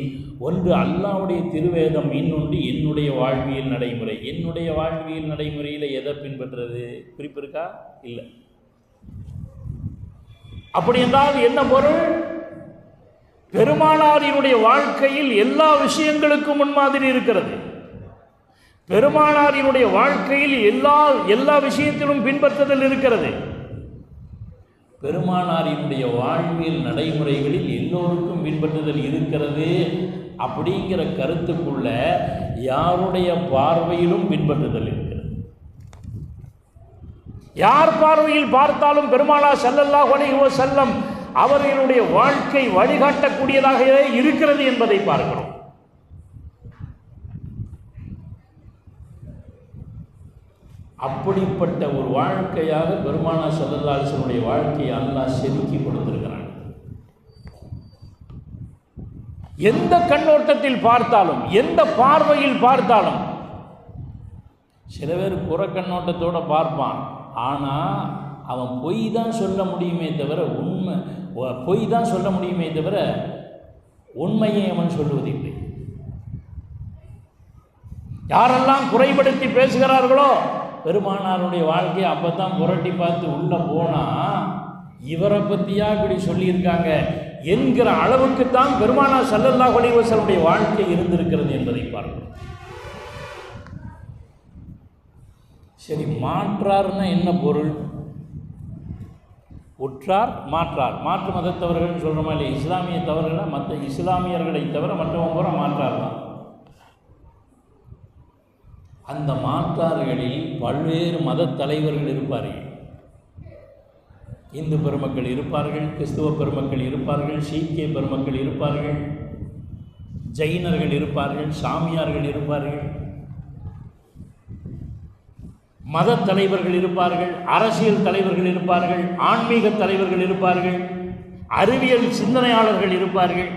B: ஒன்று அல்லாஹ்வுடைய திருவேதம், இன்னொன்று என்னுடைய வாழ்வியல் நடைமுறை. என்னுடைய வாழ்வியல் நடைமுறையில் எதை பின்பற்றுறது குறிப்பு இருக்கா? இல்லை. அப்படி என்றால் என்ன பொருள்? பெருமானாரினுடைய வாழ்க்கையில் எல்லா விஷயங்களுக்கும் முன்மாதிரி இருக்கிறது. பெருமானாரினுடைய வாழ்க்கையில் எல்லா விஷயத்திலும் பின்பற்றுதல் இருக்கிறது. பெருமானாரினுடைய வாழ்வியல் நடைமுறைகளில் எல்லோருக்கும் பின்பற்றுதல் இருக்கிறது. அப்படிங்கிற கருத்துக்குள்ள யாருடைய பார்வையிலும் பின்பற்றுதல் இருக்கிறது. யார் பார்வையில் பார்த்தாலும் பெருமானார் ஸல்லல்லாஹு அலைஹி வஸல்லம் அவர்களுடைய வாழ்க்கை வழிகாட்டக்கூடியதாகவே இருக்கிறது என்பதை பார்க்கிறோம். அப்படிப்பட்ட ஒரு வாழ்க்கையாக பெருமானார் ஸல்லல்லாஹு அலைஹி வஸல்லம் வாழ்க்கையை அல்லாஹ் செதுக்கி கொடுத்திருக்கிறான். எந்த கண்ணோட்டத்தில் பார்த்தாலும், எந்த பார்வையில் பார்த்தாலும், சில பேர் புறக்கண்ணோட்டத்தோடு பார்ப்பான். ஆனால் அவன் பொய் தான் சொல்ல முடியுமே தவிர உண்மையை அவன் சொல்லுவதில்லை. யாரெல்லாம் குறைபடுத்தி பேசுகிறார்களோ பெருமானாருடைய வாழ்க்கையை அப்போ தான் புரட்டி பார்த்து உள்ளே போனால் இவரை பற்றியா இப்படி சொல்லியிருக்காங்க என்கிற அளவுக்கு தான் பெருமானார் ஸல்லல்லாஹு அலைஹி வஸல்லம் வாழ்க்கை இருந்திருக்கிறது என்பதை பார்க்கிறோம். சரி, மாற்றார்னா என்ன பொருள்? உற்றார், மாற்றார். மாற்று மதத்தவர்கள் சொல்கிறோமா இல்லையா? இஸ்லாமிய தவறுகளை மற்ற இஸ்லாமியர்களை தவிர மற்றவங்க பூரா மாற்றார் தான். அந்த மாற்றார்களில் பல்வேறு மத தலைவர்கள் இருப்பார்கள். இந்து பெருமக்கள் இருப்பார்கள், கிறிஸ்துவ பெருமக்கள் இருப்பார்கள், சீக்கிய பெருமக்கள் இருப்பார்கள், ஜெயினர்கள் இருப்பார்கள், சாமியார்கள் இருப்பார்கள், மத தலைவர்கள் இருப்பார்கள், அரசியல் தலைவர்கள் இருப்பார்கள், ஆன்மீக தலைவர்கள் இருப்பார்கள், அறிவியல் சிந்தனையாளர்கள் இருப்பார்கள்.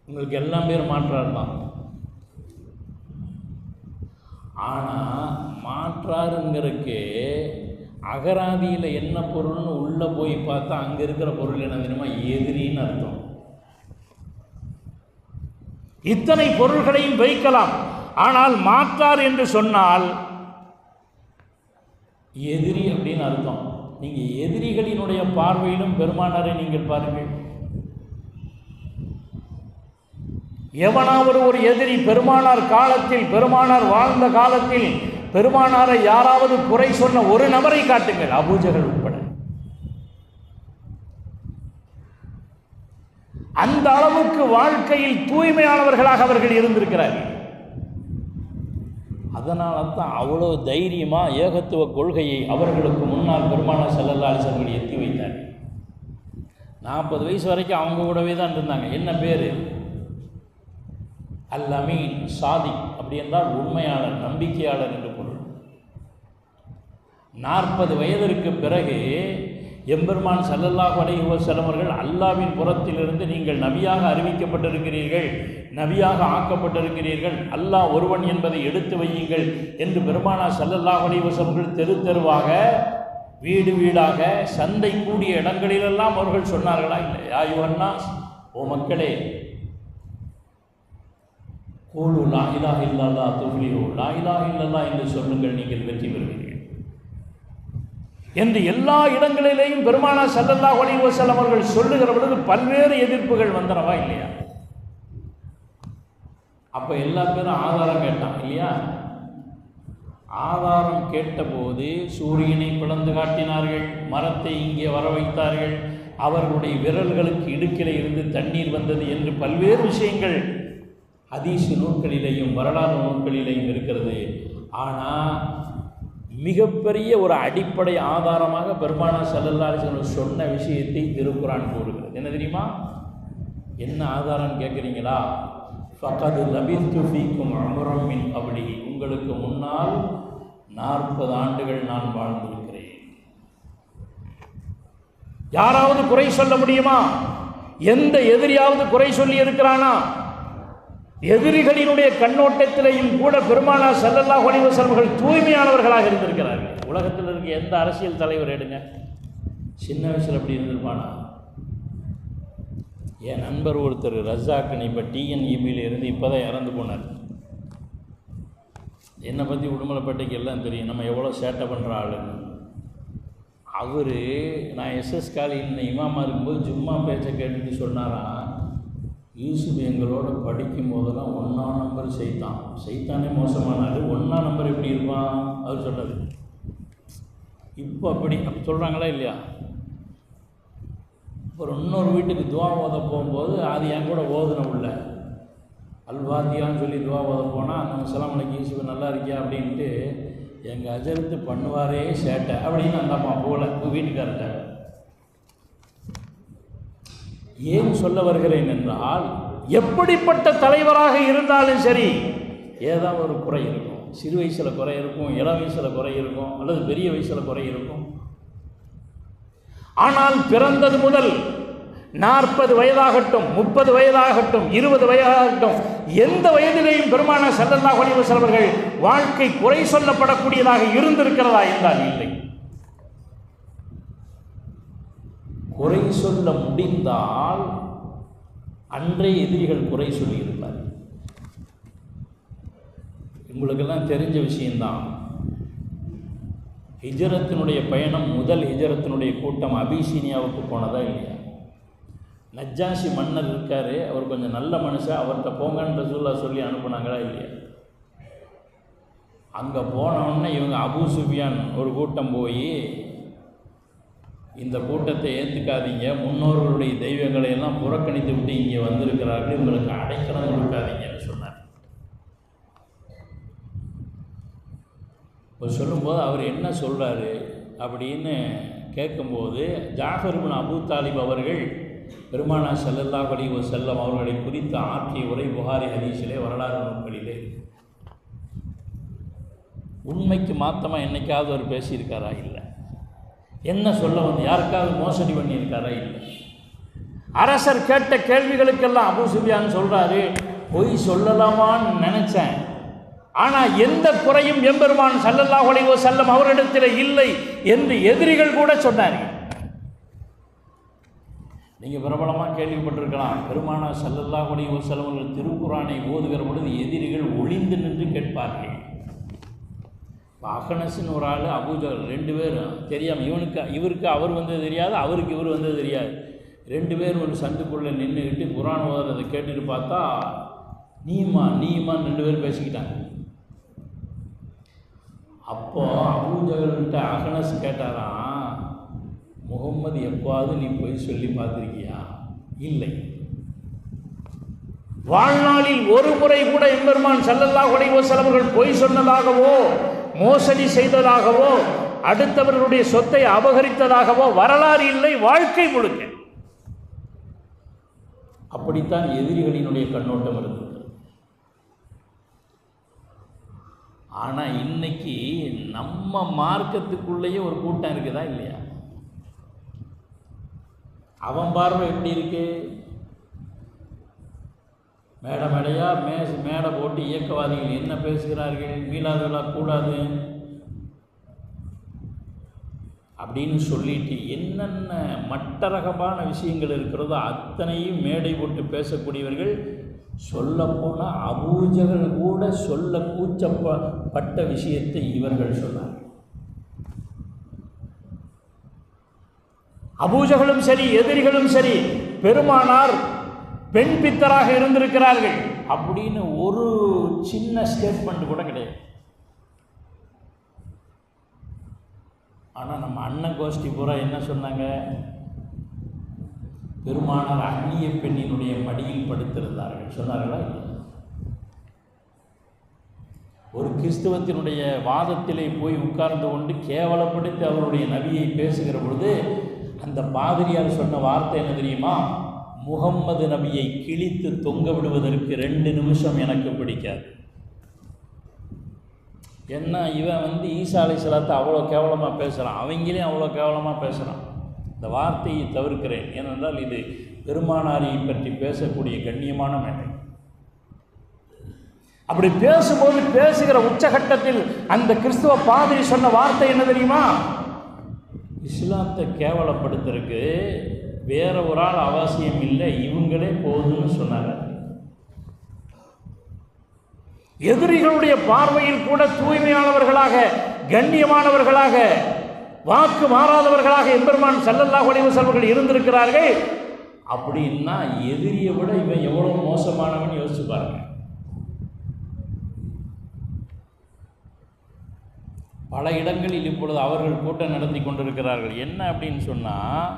B: உங்களுக்கு எல்லாம் பேர் மாற்றார் தான். ஆனால் மாற்றாருங்கிறதுக்கு அகராதியில் என்ன பொருள்னு உள்ளே போய் பார்த்தா அங்கே இருக்கிற பொருள் என்ன தெரியுமா? எதிரின்னு அர்த்தம். இத்தனை பொருள்களையும் வைக்கலாம். ஆனால் மாற்றார் என்று சொன்னால் எதிரி அப்படின்னு அர்த்தம். நீங்கள் எதிரிகளினுடைய பார்வையிலும் பெருமானாரை நீங்கள் பாருங்கள். எவனாவது ஒரு எதிரி பெருமானார் காலத்தில், பெருமானார் வாழ்ந்த காலத்தில் பெருமானாரை யாராவது குறை சொன்ன ஒரு நபரை காட்டுங்கள், அபூஜஹல் உட்பட. அந்த அளவுக்கு வாழ்க்கையில் தூய்மையானவர்களாக அவர்கள் இருந்திருக்கிறார்கள். அதனால தான் அவ்வளோ தைரியமாக ஏகத்துவ கொள்கையை அவர்களுக்கு முன்னால் பெருமானார் ஸல்லல்லாஹு அலைஹி வஸல்லம் எத்தி வைத்தார். 40 வயசு வரைக்கும் அவங்க கூடவே தான் இருந்தாங்க. என்ன பேர்? அல் அமீன், சாதிக். அப்படி என்றால் உண்மையாளர், நம்பிக்கையாளர் என்று பொருள். 40 வயதிற்கு பிறகு எம்பெருமான் ஸல்லல்லாஹு அலைஹி வஸல்லம் அவர்கள் அல்லாஹ்வின் புறத்திலிருந்து நீங்கள் நபியாக அறிவிக்கப்பட்டிருக்கிறீர்கள், நபியாக ஆக்கப்பட்டிருக்கிறீர்கள், அல்லாஹ் ஒருவன் என்பதை எடுத்து வையுங்கள் என்று பெருமானார் ஸல்லல்லாஹு அலைஹி வஸல்லம் அவர்கள் தெரு தெருவாக, வீடு வீடாக, சந்தை கூடிய இடங்களிலெல்லாம் அவர்கள் சொன்னார்களா? இல்லை. யா அய்யுஹன்னாஸ், ஓ மக்களே, கூலு லா இலாஹ இல்லல்லாஹ் துஃப்லிஹூ, லா இலாஹ இல்லல்லாஹ் என்று சொல்லுங்கள், நீங்கள் வெற்றி பெறுவீர்கள் என்று எல்லா இடங்களிலேயும் பெருமானார் ஸல்லல்லாஹு அலைஹி வஸல்லம் அவர்கள் சொல்லுகிற பொழுது பல்வேறு எதிர்ப்புகள் வந்தனவா இல்லையா? அப்போ எல்லா பேரும் ஆதாரம் கேட்டான் இல்லையா? ஆதாரம் கேட்டபோது சூரியனை பிளந்து காட்டினார்கள், மரத்தை இங்கே வர வைத்தார்கள், அவர்களுடைய விரல்களுக்கு இடுக்கிலே இருந்து தண்ணீர் வந்தது என்று பல்வேறு விஷயங்கள் ஹதீஸ் நூல்களிலேயும் வரலாறு நூல்களிலேயும் இருக்கிறது. ஆனால் மிகப்பெரிய ஒரு அடிப்படை ஆதாரமாக பெருமானார் ஸல்லல்லாஹு அலைஹி வஸல்லம் சொன்ன விஷயத்தை திருக்குர்ஆன் கூறுகிறது. என்ன தெரியுமா? என்ன ஆதாரம் கேட்குறீங்களா? ஃபகது லபித்து ஃபீக்கும் உம்ரன் மின் கப்லிஹி, உங்களுக்கு முன்னால் 40 ஆண்டுகள் நான் வாழ்ந்திருக்கிறேன். யாராவது குறை சொல்ல முடியுமா? எந்த எதிரியாவது குறை சொல்லி இருக்கிறானா? எதிரிகளினுடைய கண்ணோட்டத்திலேயும் கூட பெருமானார் ஸல்லல்லாஹு அலைஹி வஸல்லம் அவர்கள் தூய்மையானவர்களாக இருந்திருக்கிறார்கள். உலகத்தில் இருக்க எந்த அரசியல் தலைவர் எடுங்க, சின்ன வயசில் அப்படி இருந்திருப்பானா? என் நண்பர் ஒருத்தர் ரஸாக்னு இப்போ டிஎன்இபியில் இருந்து இப்போ தான் இறந்து போனார். என்னை பற்றி உடுமலைப்பேட்டைக்கு எல்லாம் தெரியும், நம்ம எவ்வளோ சேட்டை பண்ணுற ஆளுன்னு. அவர் நான் எஸ்எஸ் காலேஜில் இமாமா இருக்கும்போது ஜும்மா பேச்சை கேட்டுட்டு சொன்னாராம், யூசுப் எங்களோட படிக்கும் போதெல்லாம் 1ஆம் நம்பர் சைத்தானே மோசமானார், 1ஆம் நம்பர் எப்படி இருப்பான் அவர் சொன்னது. இப்போ அப்படி சொல்கிறாங்களா இல்லையா? இப்போ இன்னொரு வீட்டுக்கு துவா ஓத போகும்போது அது என் கூட ஓதுன உள்ள அல்வாத்தியான்னு சொல்லி துவா ஓத போனால் அந்த அஸ்ஸலாமு அலைக்கும் யூசுப் நல்லா இருக்கியா அப்படின்ட்டு எங்கள் அஜரத்து பண்ணுவாரே சேட்டை அப்படின்னு அந்த அம்மா போகல வீட்டுக்கார்ட்ட. ஏன் சொல்ல வருகிறேன் என்றால், எப்படிப்பட்ட தலைவராக இருந்தாலும் சரி ஏதாவது ஒரு குறை இருக்கும். சிறு வயசில் குறை இருக்கும், இளம் வயசில் குறை இருக்கும், அல்லது பெரிய வயசில் குறை இருக்கும். ஆனால் பிறந்தது முதல் 40 வயதாகட்டும், 30 வயதாகட்டும், 20 வயதாகட்டும், எந்த வயதிலேயும் பெருமானார் ஸல்லல்லாஹு அலைஹி வஸல்லம் அவர்கள் வாழ்க்கை குறை சொல்லப்படக்கூடியதாக இருந்திருக்கிறதா என்றால் இல்லை. குறை சொல்ல முடிந்தால் அன்றைய எதிரிகள் குறை சொல்லியிருப்பார். உங்களுக்கெல்லாம் தெரிஞ்ச விஷயம்தான். ஹிஜ்ரத்தினுடைய பயணம், முதல் ஹிஜ்ரத்தினுடைய கூட்டம் அபிசீனியாவுக்கு போனதா இல்லையா? நஜ்ஜாஷி மன்னர் இருக்கார், அவர் கொஞ்சம் நல்ல மனுஷன், அவர்கிட்ட போங்கன்னு ரசூலுல்லாஹ் சொல்லி அனுப்புனாங்களா இல்லையா? அங்கே போனவுடனே இவங்க அபூ சுஃபியான் ஒரு கூட்டம் போய், இந்த கூட்டத்தை ஏற்றுக்காதீங்க, முன்னோர்களுடைய தெய்வங்களை எல்லாம் புறக்கணித்து விட்டு இங்கே வந்திருக்கிறார்கள், இவங்களுக்கு அடைக்கலம் கொடுக்காதீங்கன்னு சொன்னார். இப்போ சொல்லும்போது அவர் என்ன சொல்கிறாரு அப்படின்னு கேட்கும்போது, ஜாஃபர் இப்னு அபூ தாலிப் அவர்கள் பெருமானார் ஸல்லல்லாஹு அலைஹி வஸல்லம் அவர்களை குறித்து ஆற்றிய உரை புகாரி ஹதீஸிலே வரலாறு நூல்களிலே. உண்மைக்கு மாத்தமாக என்னைக்காவது அவர் பேசியிருக்காரா? இல்லை. என்ன சொல்ல வந்து யாருக்காவது மோசடி பண்ணியிருக்காரா? இல்லை. அரசர் கேட்ட கேள்விகளுக்கெல்லாம் அபூ சுஃபியான் சொல்கிறாரு, பொய் சொல்லலாமான்னு நினச்சேன், ஆனால் எந்த குறையும் எம்பெருமான் ஸல்லல்லாஹு அலைஹி வஸல்லம் அவரிடத்தில் இல்லை என்று எதிரிகள் கூட சொன்னார்கள். நீங்கள் பிரபலமாக கேள்விப்பட்டிருக்கலாம், பெருமானார் ஸல்லல்லாஹு அலைஹி வஸல்லம் அவர்கள் திருக்குர்ஆனை ஓதுகிற பொழுது எதிரிகள் ஒளிந்து நின்று கேட்பார்கள். அகனஸ்ன்னு ஒரு ஆள், அபூஜஹல், 2 பேரும் தெரியாமல், இவருக்கு அவர் வந்தது தெரியாது, அவருக்கு இவர் வந்தது தெரியாது. 2 பேர் ஒரு சந்துக்குள்ளே நின்றுக்கிட்டு குர்ஆன் ஓதுறதை கேட்டுட்டு பார்த்தா நீமா 2 பேரும் பேசிக்கிட்டாங்க. அப்போ அபூஜகல்கிட்ட அகனஸ் கேட்டாராம், முகம்மது எப்போது நீ போய் சொல்லி பார்த்துருக்கியா? இல்லை. வாழ்நாளில் ஒரு முறை கூட எம்பெருமான் ஸல்லல்லாஹு அலைஹி வஸல்லம் அவர்கள் பொய் சொன்னதாகவோ மோசடி செய்ததாகவோ அடுத்தவர்களுடைய சொத்தை அபகரித்ததாகவோ வரலாறு இல்லை, வாழ்க்கை முழுக்க. அப்படித்தான் எதிரிகளினுடைய கண்ணோட்டம் இருந்தது. ஆனால் இன்னைக்கு நம்ம மார்க்கத்துக்குள்ளேயே ஒரு கூட்டம் இருக்குதா இல்லையா? அவன் பார்வை எப்படி இருக்கு? மேடை போட்டு இயக்கவாதிகள் என்ன பேசுகிறார்கள், மீளாது விழா கூடாது அப்படின்னு சொல்லிட்டு என்னென்ன மட்டரகமான விஷயங்கள் இருக்கிறதோ அத்தனையும் மேடை போட்டு பேசக்கூடியவர்கள். சொல்லப்போனால் அபூஜகல் கூட சொல்ல கூச்சப்பட்ட விஷயத்தை இவர்கள் சொன்னார்கள். அபூஜகலும் சரி எதிரிகளும் சரி பெருமானார் பெண் பித்தராக இருந்திருக்கிறார்கள் அப்படின்னு ஒரு சின்ன ஸ்டேட்மெண்ட் கூட கிடையாது. ஆனால் நம்ம அண்ணன் கோஷ்டி பூரா என்ன சொன்னாங்க? பெருமானார் அந்நிய பெண்ணினுடைய மடியில் படுத்திருந்தார்கள் சொன்னார்களா? ஒரு கிறிஸ்தவத்தினுடைய வாதத்திலே போய் உட்கார்ந்து கொண்டு கேவலப்படுத்தி அவருடைய நபியை பேசுகிற பொழுது அந்த பாதிரியார் சொன்ன வார்த்தை என்ன தெரியுமா? முகம்மது நபியை கிழித்து தொங்க விடுவதற்கு 2 நிமிஷம் எனக்கு பிடிக்காது. என்ன இவன் ஈசா அலைஹிஸ்ஸலாத்தை அவ்வளோ கேவலமாக பேசுகிறான், அவங்களையும் அவ்வளோ கேவலமாக பேசுகிறான். இந்த வார்த்தையை தவிர்க்கிறேன், ஏனென்றால் இது பெருமானாரை பற்றி பேசக்கூடிய கண்ணியமான மேடை. அப்படி பேசும்போது பேசுகிற உச்சகட்டத்தில் அந்த கிறிஸ்துவ பாதிரி சொன்ன வார்த்தை என்ன தெரியுமா? இஸ்லாத்தை கேவலப்படுத்துறதுக்கு வேற ஒரு ஆள் அவசியம் இல்லை, இவங்களே போதும்னு சொன்னாங்க. எதிரிகளுடைய பார்வையில் கூட தூய்மையானவர்களாக கண்ணியமானவர்களாக வாக்கு மாறாதவர்களாக எம்பெருமான் ஸல்லல்லாஹு அலைஹி வஸல்லம் அவர்கள் இருந்திருக்கிறார்கள். அப்படின்னா எதிரியை விட இவன் எவ்வளவு மோசமானவன் யோசிச்சு பாருங்க. பல இடங்களில் இப்பொழுது அவர்கள் கூட்டம் நடத்தி கொண்டிருக்கிறார்கள். என்ன அப்படின்னு சொன்னால்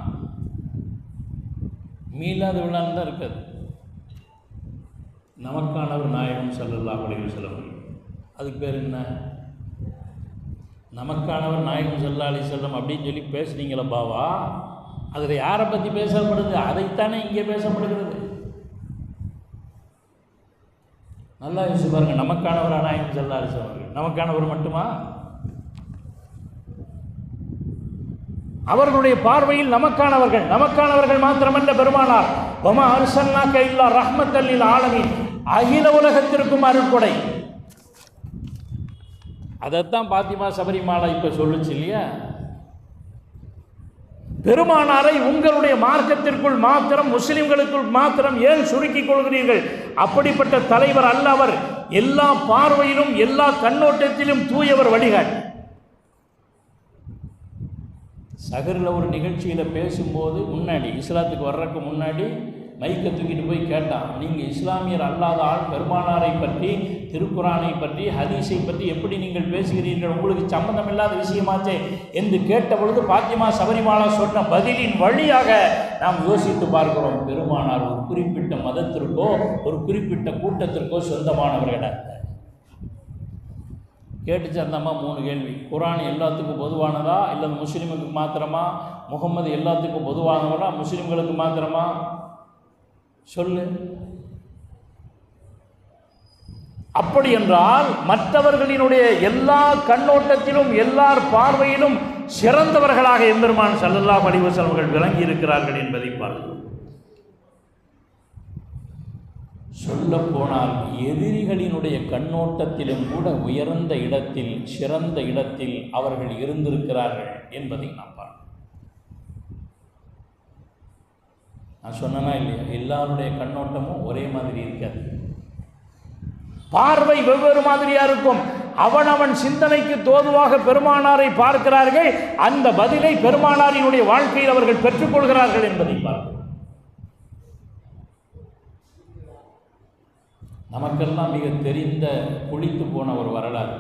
B: மீளாத விழான்னு தான் இருக்காது. நமக்கானவர் நாயகம் ஸல்லல்லாஹு அலைஹி வஸல்லம், அதுக்கு பேர் என்ன? நமக்கானவர் நாயகம் ஸல்லல்லாஹு அலைஹி வஸல்லம் அப்படின்னு சொல்லி பேசுனீங்களா பாவா? அதில் யாரை பற்றி பேசப்படுது? அதைத்தானே இங்கே பேசப்படுகிறது. நல்லா யோசிச்சு பாருங்கள். நமக்கானவர் நாயகம் ஸல்லல்லாஹு அலைஹி வஸல்லம் நமக்கானவர் மட்டுமா? அவர்களுடைய பார்வையில் நமக்கானவர்கள் மாத்திரமல்ல பெருமானார். வமா அர்ஸல்னாக இல்லா ரஹ்மத்தல் லில் ஆலமீன், அகில உலகத்திற்கும் அருள்கொடை. அதைத்தான் பாத்திமா சபரிமாலா இப்ப சொல்லுச்சு இல்லையா? பெருமானாரை உங்களுடைய மார்க்கத்திற்குள் மாத்திரம், முஸ்லிம்களுக்குள் மாத்திரம் ஏன் சுருக்கிக் கொள்கிறீர்கள்? அப்படிப்பட்ட தலைவர் அல்ல அவர். எல்லா பார்வையிலும் எல்லா கண்ணோட்டத்திலும் தூயவர் வழிகாட்டி. சகரில் ஒரு நிகழ்ச்சியில் பேசும்போது முன்னாடி இஸ்லாத்துக்கு வர்றதுக்கு முன்னாடி மைக்கை தூக்கிட்டு போய் கேட்டான், நீங்கள் இஸ்லாமியர் அல்லாத ஆள் பெருமானாரை பற்றி, திருக்குரானை பற்றி, ஹதீஸை பற்றி எப்படி நீங்கள் பேசுகிறீர்கள்? உங்களுக்கு சம்பந்தமில்லாத விஷயமாச்சே என்று கேட்ட பொழுது பாத்திமா சபரிமாலா சொன்ன பதிலின் வழியாக நாம் யோசித்து பார்க்கிறோம். பெருமானார் ஒரு குறிப்பிட்ட மதத்திற்கோ ஒரு குறிப்பிட்ட கூட்டத்திற்கோ சொந்தமானவர்கள் அல்ல. கேட்டுச்சு அந்த அம்மா 3 கேள்வி. குரான் எல்லாத்துக்கும் பொதுவானதா இல்லை முஸ்லீமுக்கு மாத்திரமா? முகம்மது எல்லாத்துக்கும் பொதுவானவரா முஸ்லீம்களுக்கு மாத்திரமா? சொல்லு. அப்படி என்றால் மற்றவர்களினுடைய எல்லா கண்ணோட்டத்திலும் எல்லார் பார்வையிலும் சிறந்தவர்களாக எம்பெருமான் ஸல்லல்லாஹு அலைஹி வஸல்லம் அவர்கள் விளங்கி இருக்கிறார்கள் என்பதை பார்க்கிறோம். சொல்ல போனால் எதிரிகளினுடைய கண்ணோட்டத்திலும் கூட உயர்ந்த இடத்தில், சிறந்த இடத்தில் அவர்கள் இருந்திருக்கிறார்கள் என்பதை நாம் பார்க்கிறோம். நான் சொன்னனா இல்லையா? எல்லாருடைய கண்ணோட்டமும் ஒரே மாதிரி இருக்காது. பார்வை வெவ்வேறு மாதிரியா இருக்கும். அவனவன் சிந்தனைக்கு தோதுவாக பெருமானாரை பார்க்கிறார்கள். அந்த பதிலை பெருமானாரினுடைய வாழ்க்கையில் அவர்கள் பெற்றுக்கொள்கிறார்கள் என்பதை பார்க்கிறோம். நமக்கெல்லாம் மிக தெரிந்த குளித்து போன ஒரு வரலாறு.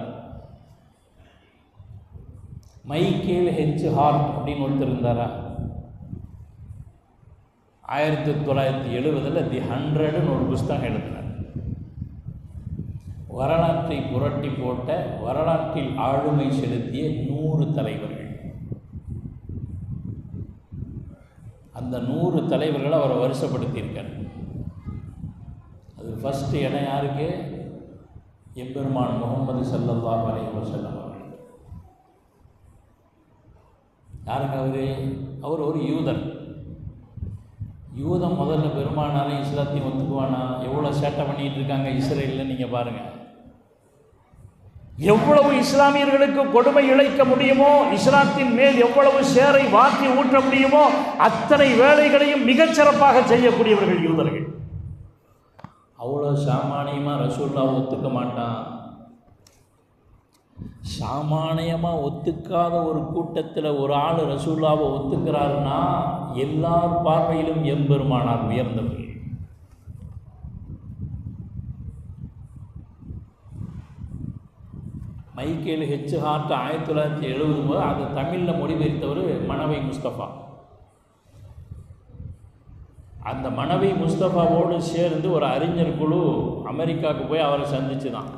B: மைக்கேல் ஹெச் ஹார்ட் அப்படின்னு ஒருத்தர் இருந்தாரா? 1970 தி 100ன்னு ஒரு புஸ்தகம் எழுதினார். வரலாற்றை புரட்டி போட்ட, வரலாற்றில் ஆளுமை செலுத்திய 100 தலைவர்கள். அந்த 100 தலைவர்களை அவரை வருஷப்படுத்தியிருக்கார். அது ஃபஸ்ட்டு இடம் யாருக்கு? எம்பெருமான் முகமது ஸல்லல்லாஹு அலைஹி வஸல்லம் அவர்கள். யாருங்க அவர் ஒரு யூதன். யூதன் முதல்ல பெருமானாரை இஸ்லாத்தையும் ஒத்துக்குவானா? எவ்வளோ சேட்டை பண்ணிகிட்டு இருக்காங்க இஸ்ரேலில் நீங்கள் பாருங்கள். எவ்வளவு இஸ்லாமியர்களுக்கு கொடுமை இழைக்க முடியுமோ, இஸ்லாத்தின் மேல் எவ்வளவு சேரை வாக்கி ஊற்ற முடியுமோ அத்தனை வேலைகளையும் மிகச்சிறப்பாக செய்யக்கூடியவர்கள் யூதர்கள். அவ்வளோ சாமானியமாக ரசூலுல்லாஹ் ஒத்துக்க மாட்டான். சாமானியமாக ஒத்துக்காத ஒரு கூட்டத்தில் ஒரு ஆள் ரசூலுல்லாஹ்வை ஒத்துக்கிறாருன்னா எல்லார் பார்வையிலும் எம்பெருமானார் உயர்ந்தவர்கள். மைக்கேல் ஹெச் ஹார்ட் 1970 அதை தமிழில் மொழிபெயர்த்தவர் மனவை முஸ்தபா. அந்த மனவை முஸ்தபாவோடு சேர்ந்து ஒரு அறிஞர் குழு அமெரிக்காவுக்கு போய் அவரை சந்திச்சு தான்,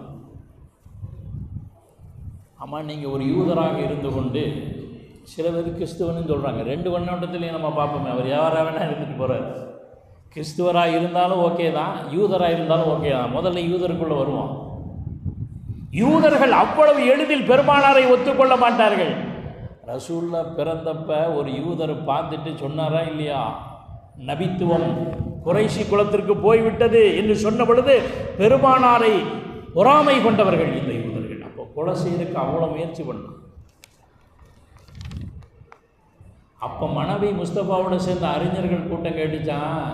B: ஆமாம் நீங்கள் ஒரு யூதராக இருந்து கொண்டு, சில பேர் கிறிஸ்துவன்னு சொல்கிறாங்க, 2 கண்ணோட்டத்திலையும் நம்ம பார்ப்போமே, அவர் யாராக வேணால் இருந்துட்டு போகிறார். கிறிஸ்துவராக இருந்தாலும் ஓகே தான், யூதராக இருந்தாலும் ஓகே தான். முதல்ல யூதருக்குள்ளே வருவோம். யூதர்கள் அவ்வளவு எளிதில் பெருமானாரை ஒத்துக்கொள்ள மாட்டார்கள். ரசூல்லா பிறந்தப்ப ஒரு யூதரை பார்த்துட்டு சொன்னாரா இல்லையா, நபித்துவம் குறைஷி குலத்திற்கு போய்விட்டது என்று சொன்ன பொழுது பெருமானாரை பொறாமை கொண்டவர்கள் இந்த யூதர்கள். அப்போ கொலை செய்யறதுக்கு அவ்வளோ முயற்சி பண்ணான். அப்போ மனவி முஸ்தபாவோட சேர்ந்த அறிஞர்கள் கூட்டம் கேட்டுச்சான்,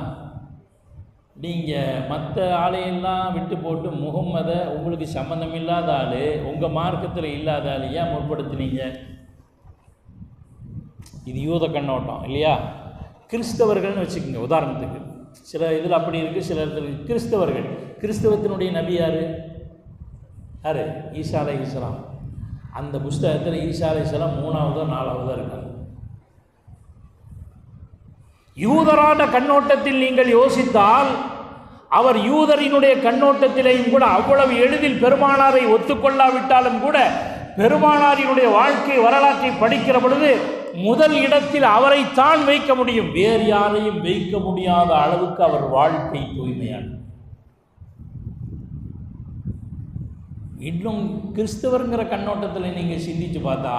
B: நீங்கள் மற்ற ஆளையெல்லாம் விட்டு போட்டு முகம்மதை உங்களுக்கு சம்மந்தம் இல்லாத ஆள், உங்கள் மார்க்கத்தில் இல்லாத ஆள் ஏன் முற்படுத்தினீங்க? இது யூத கண்ணோட்டம் இல்லையா? கிறிஸ்தவர்கள்னு வச்சுக்கோங்க உதாரணத்துக்கு. சில இதில் அப்படி இருக்குது, சில இடத்துல கிறிஸ்தவர்கள். கிறிஸ்தவத்தினுடைய நபி யார்? ஈசா அலைஹிஸ்ஸலாம். அந்த புஸ்தகத்தில் ஈசா அலைஹிஸ்ஸலாம் 3ஆவதோ 4ஆவதோ இருக்காங்க. யூதரான கண்ணோட்டத்தில் நீங்கள் யோசித்தால் அவர் யூதரினுடைய கண்ணோட்டத்திலேயும் கூட அவ்வளவு எளிதில் பெருமானாரை ஒத்துக்கொள்ளாவிட்டாலும் கூட பெருமானாரினுடைய வாழ்க்கை வரலாற்றை படிக்கிற பொழுது முதல் இடத்தில் அவரைத்தான் வைக்க முடியும். வேறு யாரையும் வைக்க முடியாத அளவுக்கு அவர் வாழ்க்கை தூய்மையான. இன்னும் கிறிஸ்தவருங்கிற கண்ணோட்டத்தில் நீங்கள் சிந்திச்சு பார்த்தா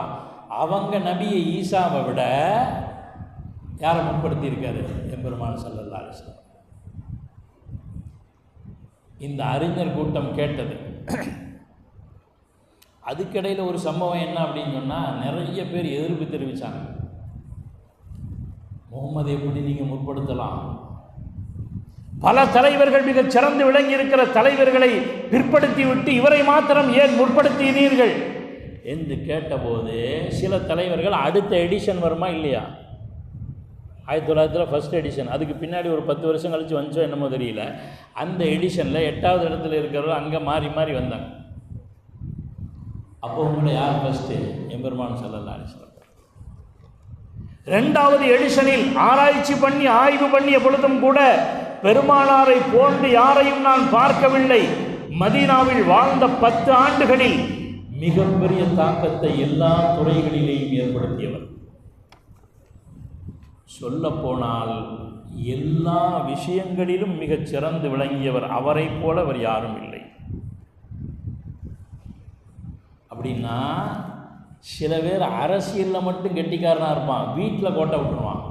B: அவங்க நபியை ஈசாவை விட யாரை முற்படுத்தியிருக்காரு? எம்பெருமான் ஸல்லல்லாஹு அலைஹி வஸல்லம். இந்த அறிஞர் கூட்டம் கேட்டது. அதுக்கிடையில் ஒரு சம்பவம் என்ன அப்படின்னு சொன்னால், நிறைய பேர் எதிர்ப்பு தெரிவித்தாங்க. முகம்மது எப்படி நீங்கள் முற்படுத்தலாம்? பல தலைவர்கள், மிக சிறந்து விளங்கி இருக்கிற தலைவர்களை பிற்படுத்தி விட்டு இவரை மாத்திரம் ஏன் முற்படுத்தினீர்கள் என்று கேட்டபோது சில தலைவர்கள் அடுத்த எடிஷன் வருமா இல்லையா, 1900 ஃபஸ்ட் எடிஷன், அதுக்கு பின்னாடி ஒரு 10 வருஷம் கழித்து வந்துச்சோ என்னமோ தெரியல, அந்த எடிஷனில் 8வது இடத்துல இருக்கிறவங்க அங்கே மாறி மாறி வந்தாங்க. அப்போ உங்களை யார் ஃபஸ்ட்டு? எம்பெருமான் ஸல்லல்லாஹு அலைஹி வஸல்லம். 2வது எடிஷனில் ஆராய்ச்சி பண்ணி ஆய்வு பண்ணிய பொழுதும் கூட பெருமானாரை போன்று யாரையும் நான் பார்க்கவில்லை. மதீனாவில் வாழ்ந்த 10 ஆண்டுகளில் மிகப்பெரிய தாக்கத்தை எல்லா துறைகளிலேயும் ஏற்படுத்தியவர். சொல்லப்போனால் எல்லா விஷயங்களிலும் மிகச் சிறந்து விளங்கியவர். அவரை போல அவர் யாரும் இல்லை. அப்படின்னா சில பேர் அரசியலில் மட்டும் கெட்டிக்காரனாக இருப்பான், வீட்டில் கோட்டை விட்டுருவான்.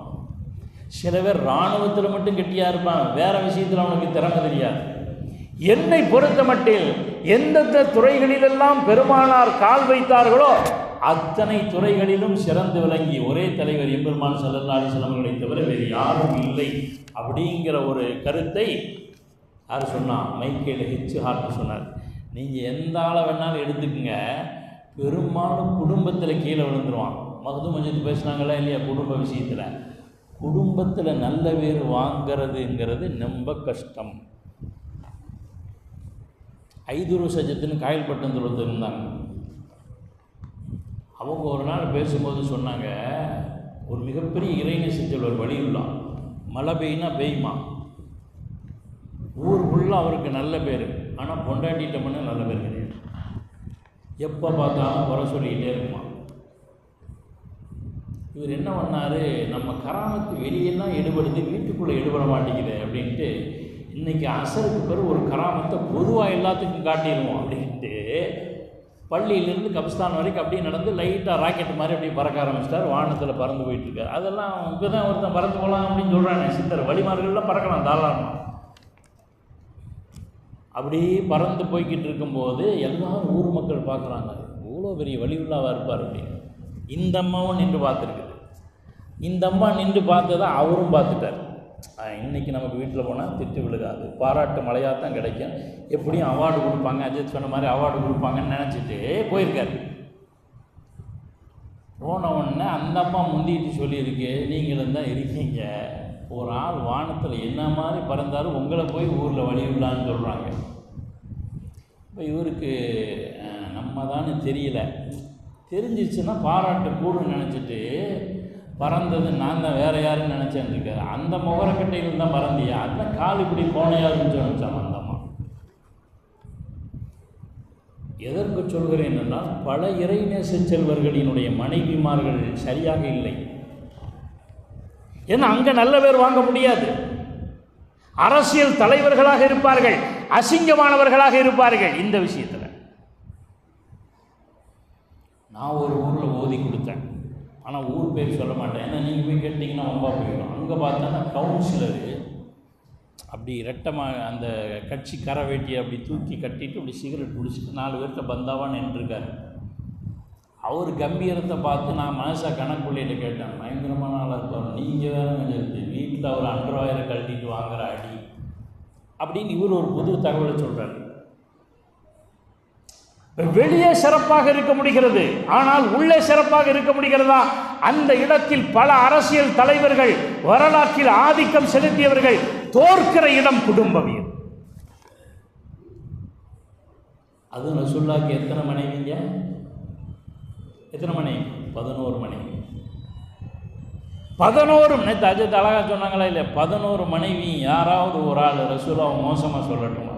B: சில பேர் இராணுவத்தில் மட்டும் கெட்டியாக இருப்பான், வேறு விஷயத்தில் அவனுக்கு திறமை தெரியாது. என்னை பொறுத்த மட்டில் எந்தெந்த துறைகளிலெல்லாம் பெருமானார் கால் வைத்தார்களோ அத்தனை துறைகளிலும் சிறந்து விளங்கி ஒரே தலைவர் எம்பெருமான் ஸல்லல்லாஹு அலைஹி வஸல்லம் அவர்களை தவிர வேறு யாரும் இல்லை அப்படிங்கிற ஒரு கருத்தை யார் சொன்னான்? மைக்கேல் ஹெச் ஹார்ட் சொன்னார். நீங்கள் எந்த ஆளை வேணாலும் எடுத்துக்கங்க, பெரும்பாலும் குடும்பத்தில் கீழே விழுந்துருவான். மகதூம் மஜீத் பேசினாங்களா இல்லையா? குடும்ப விஷயத்தில் குடும்பத்தில் நல்ல பேர் வாங்கிறதுங்கிறது ரொம்ப கஷ்டம். ஐதுரு சஜத்துன்னு காயல்பட்டம் ஒருத்தர் இருந்தாங்க. அவங்க ஒரு நாள் பேசும்போது சொன்னாங்க, ஒரு மிகப்பெரிய இறைநேச செல்வர் வலியுல்லாம், மழை பெய்யுனா பெய்யுமா, ஊர் ஃபுல்லாக அவருக்கு நல்ல பேர், ஆனால் பொண்டாட்டிட்ட பண்ண நல்ல பேர் கிடையாது, எப்போ பார்த்தாலும் குறை சொல்லிக்கிட்டே இருக்குமா. இவர் என்ன பண்ணார், நம்ம கராமத்து வெளியெல்லாம் எடுபடுது, வீட்டுக்குள்ளே எடுபட மாட்டேங்குது அப்படின்ட்டு இன்றைக்கி அசருக்கு பிறகு ஒரு கராமத்தை பொதுவாக எல்லாத்துக்கும் காட்டிடுவோம் அப்படின்ட்டு பள்ளியிலேருந்து கபிஸ்தான் வரைக்கும் அப்படியே நடந்து லைட்டாக ராக்கெட் மாதிரி அப்படியே பறக்க ஆரம்பிச்சிட்டார். வானத்தில் பறந்து போயிட்டுருக்கார். அதெல்லாம் இப்போ தான் ஒருத்தன் பறந்து போகலாம் அப்படின்னு சொல்கிறானே சித்தர், வழிமார்கள்லாம் பறக்கலாம் தாராளமாக. அப்படி பறந்து போய்கிட்டு இருக்கும்போது எல்லாரும் ஊர் மக்கள் பார்க்குறாங்க, இவ்வளோ பெரிய வலியுள்ளாவாக இருப்பார் அப்படின்னு. இந்த அம்மாவும் நின்று பார்த்துருக்குது. இந்த அம்மா நின்று பார்த்ததை அவரும் பார்த்துட்டார். இன்றைக்கி நமக்கு வீட்டில் போனால் திட்டு விழுகாது, பாராட்டு மழையாக தான் கிடைக்கும், எப்படியும் அவார்டு கொடுப்பாங்க, அஜித் சொன்ன மாதிரி அவார்டு கொடுப்பாங்கன்னு நினச்சிட்டு போயிருக்கார். போன உடனே அந்த அம்மா முந்திட்டு சொல்லியிருக்கு, நீங்களும் தான் இருக்கீங்க, ஒரு ஆள் வானத்தில் என்ன மாதிரி பறந்தாலும் உங்களை போய் ஊரில் வழியுள்ளான்னு சொல்கிறாங்க. இப்போ இவருக்கு நம்ம தானே தெரியல, தெரிஞ்சிச்சுன்னா பாராட்டு கூடுன்னு நினச்சிட்டு பறந்தது நான் தான் வேறு யாருன்னு நினச்சேன்னு இருக்காரு. அந்த முகரக்கட்டையில் தான் பறந்தியா, அதுதான் கால் இப்படி போனையாருன்னு சொன்னான் அந்த அம்மா. எதற்கு சொல்கிறேன் என்றால், பல இறைநேச செல்வர்களினுடைய மனைவிமார்கள் சரியாக இல்லை. ஏன்னா அங்கே நல்ல பேர் வாங்க முடியாது. அரசியல் தலைவர்களாக இருப்பார்கள், அசிங்கமானவர்களாக இருப்பார்கள். இந்த விஷயத்தில் நான் ஒரு ஊரில் ஓதி கொடுத்தேன், ஆனால் ஊர் பேர் சொல்ல மாட்டேன், ஏன்னா நீங்கள் போய் கேட்டிங்கன்னா ரொம்ப போயிடும். அங்கே பார்த்தோன்னா கவுன்சிலரு அப்படி ரெட்டமாக அந்த கட்சி கரை வேட்டியை அப்படி தூக்கி கட்டிட்டு அப்படி சிகரெட் பிடிச்சிட்டு 4 பேர்கிட்ட பந்தாவாக நின்றுருக்காரு. அவர் கம்பீரத்தை பார்த்து நான் மனசாக கணக்குள்ளையிட்ட கேட்டேன், பயங்கரமான ஆளாக இருப்பார், நீங்கள் வேணுங்க சொல்லிட்டு வீட்டில் அவர் அண்டர்வாயரை கழட்டிட்டு வாங்குற அடி அப்படின்னு இவர் ஒரு புது தகவலை சொல்கிறார். வெளியே சிறப்பாக இருக்க முடிகிறது, ஆனால் உள்ளே சிறப்பாக இருக்க முடிகிறதா? அந்த இடத்தில் பல அரசியல் தலைவர்கள், வரலாற்றில் ஆதிக்கம் செலுத்தியவர்கள் தோற்கிற இடம் குடும்பம். அது ரசூலுல்லாஹ்க்கு எத்தனை மனைவிங்க? எத்தனை மனைவி? 11 மனைவி. 11 நேற்று அஜித் அழகா சொன்னாங்களா இல்லை? 11 மனைவி. யாராவது ஒரு ஆள் ரசூலுல்லாஹ் மோசமாக சொல்லட்டுமா?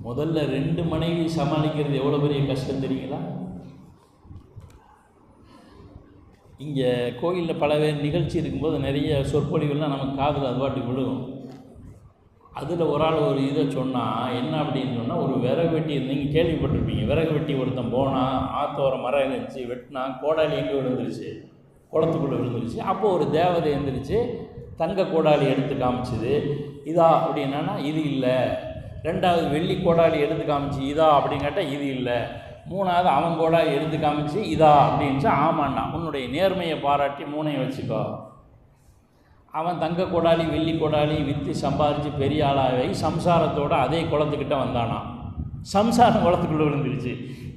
B: முதல்ல 2 மனைவி சமாளிக்கிறது எவ்வளோ பெரிய கஷ்டம் தெரியுங்களா? இங்கே கோயிலில் பல பேர் நிகழ்ச்சி இருக்கும்போது நிறைய சொற்பொழிவுலாம் நமக்கு காதில் அது பாட்டு விழுகும். அதில் ஒரு ஆள் ஒரு இதை சொன்னால் என்ன அப்படின்னு சொன்னால், ஒரு விறகு வெட்டி நீங்கள் கேள்விப்பட்டிருப்பீங்க, விறகு வெட்டி ஒருத்தன் போனால் ஆத்தோர மரம் இருந்துச்சு, வெட்டினா கோடாலி எங்கே விழுந்துருச்சு? குளத்துக்குள்ளே விழுந்துருச்சு. அப்போது ஒரு தேவதை எழுந்திரிச்சு தங்க கோடாலி எடுத்து காமிச்சிது. இதா அப்படின்னா இது இல்லை. 2வது வெள்ளி கோடாலி எடுத்து காமிச்சு இதா அப்படின்னு கேட்டால் இது இல்லை. 3வது அவன் கோடாலி எடுத்து காமிச்சு இதா அப்படின்ச்சு. ஆமாண்ணா, உன்னுடைய நேர்மையை பாராட்டி 3ஐயும் வச்சுக்கோ. அவன் தங்க கோடாலி வெள்ளி கோடாலி விற்று சம்பாதிச்சு பெரிய ஆளாகி சம்சாரத்தோடு அதே குளத்துக்கிட்ட வந்தானா. சம்சாரம் குளத்துக்குள்ளே விழுந்துருச்சு.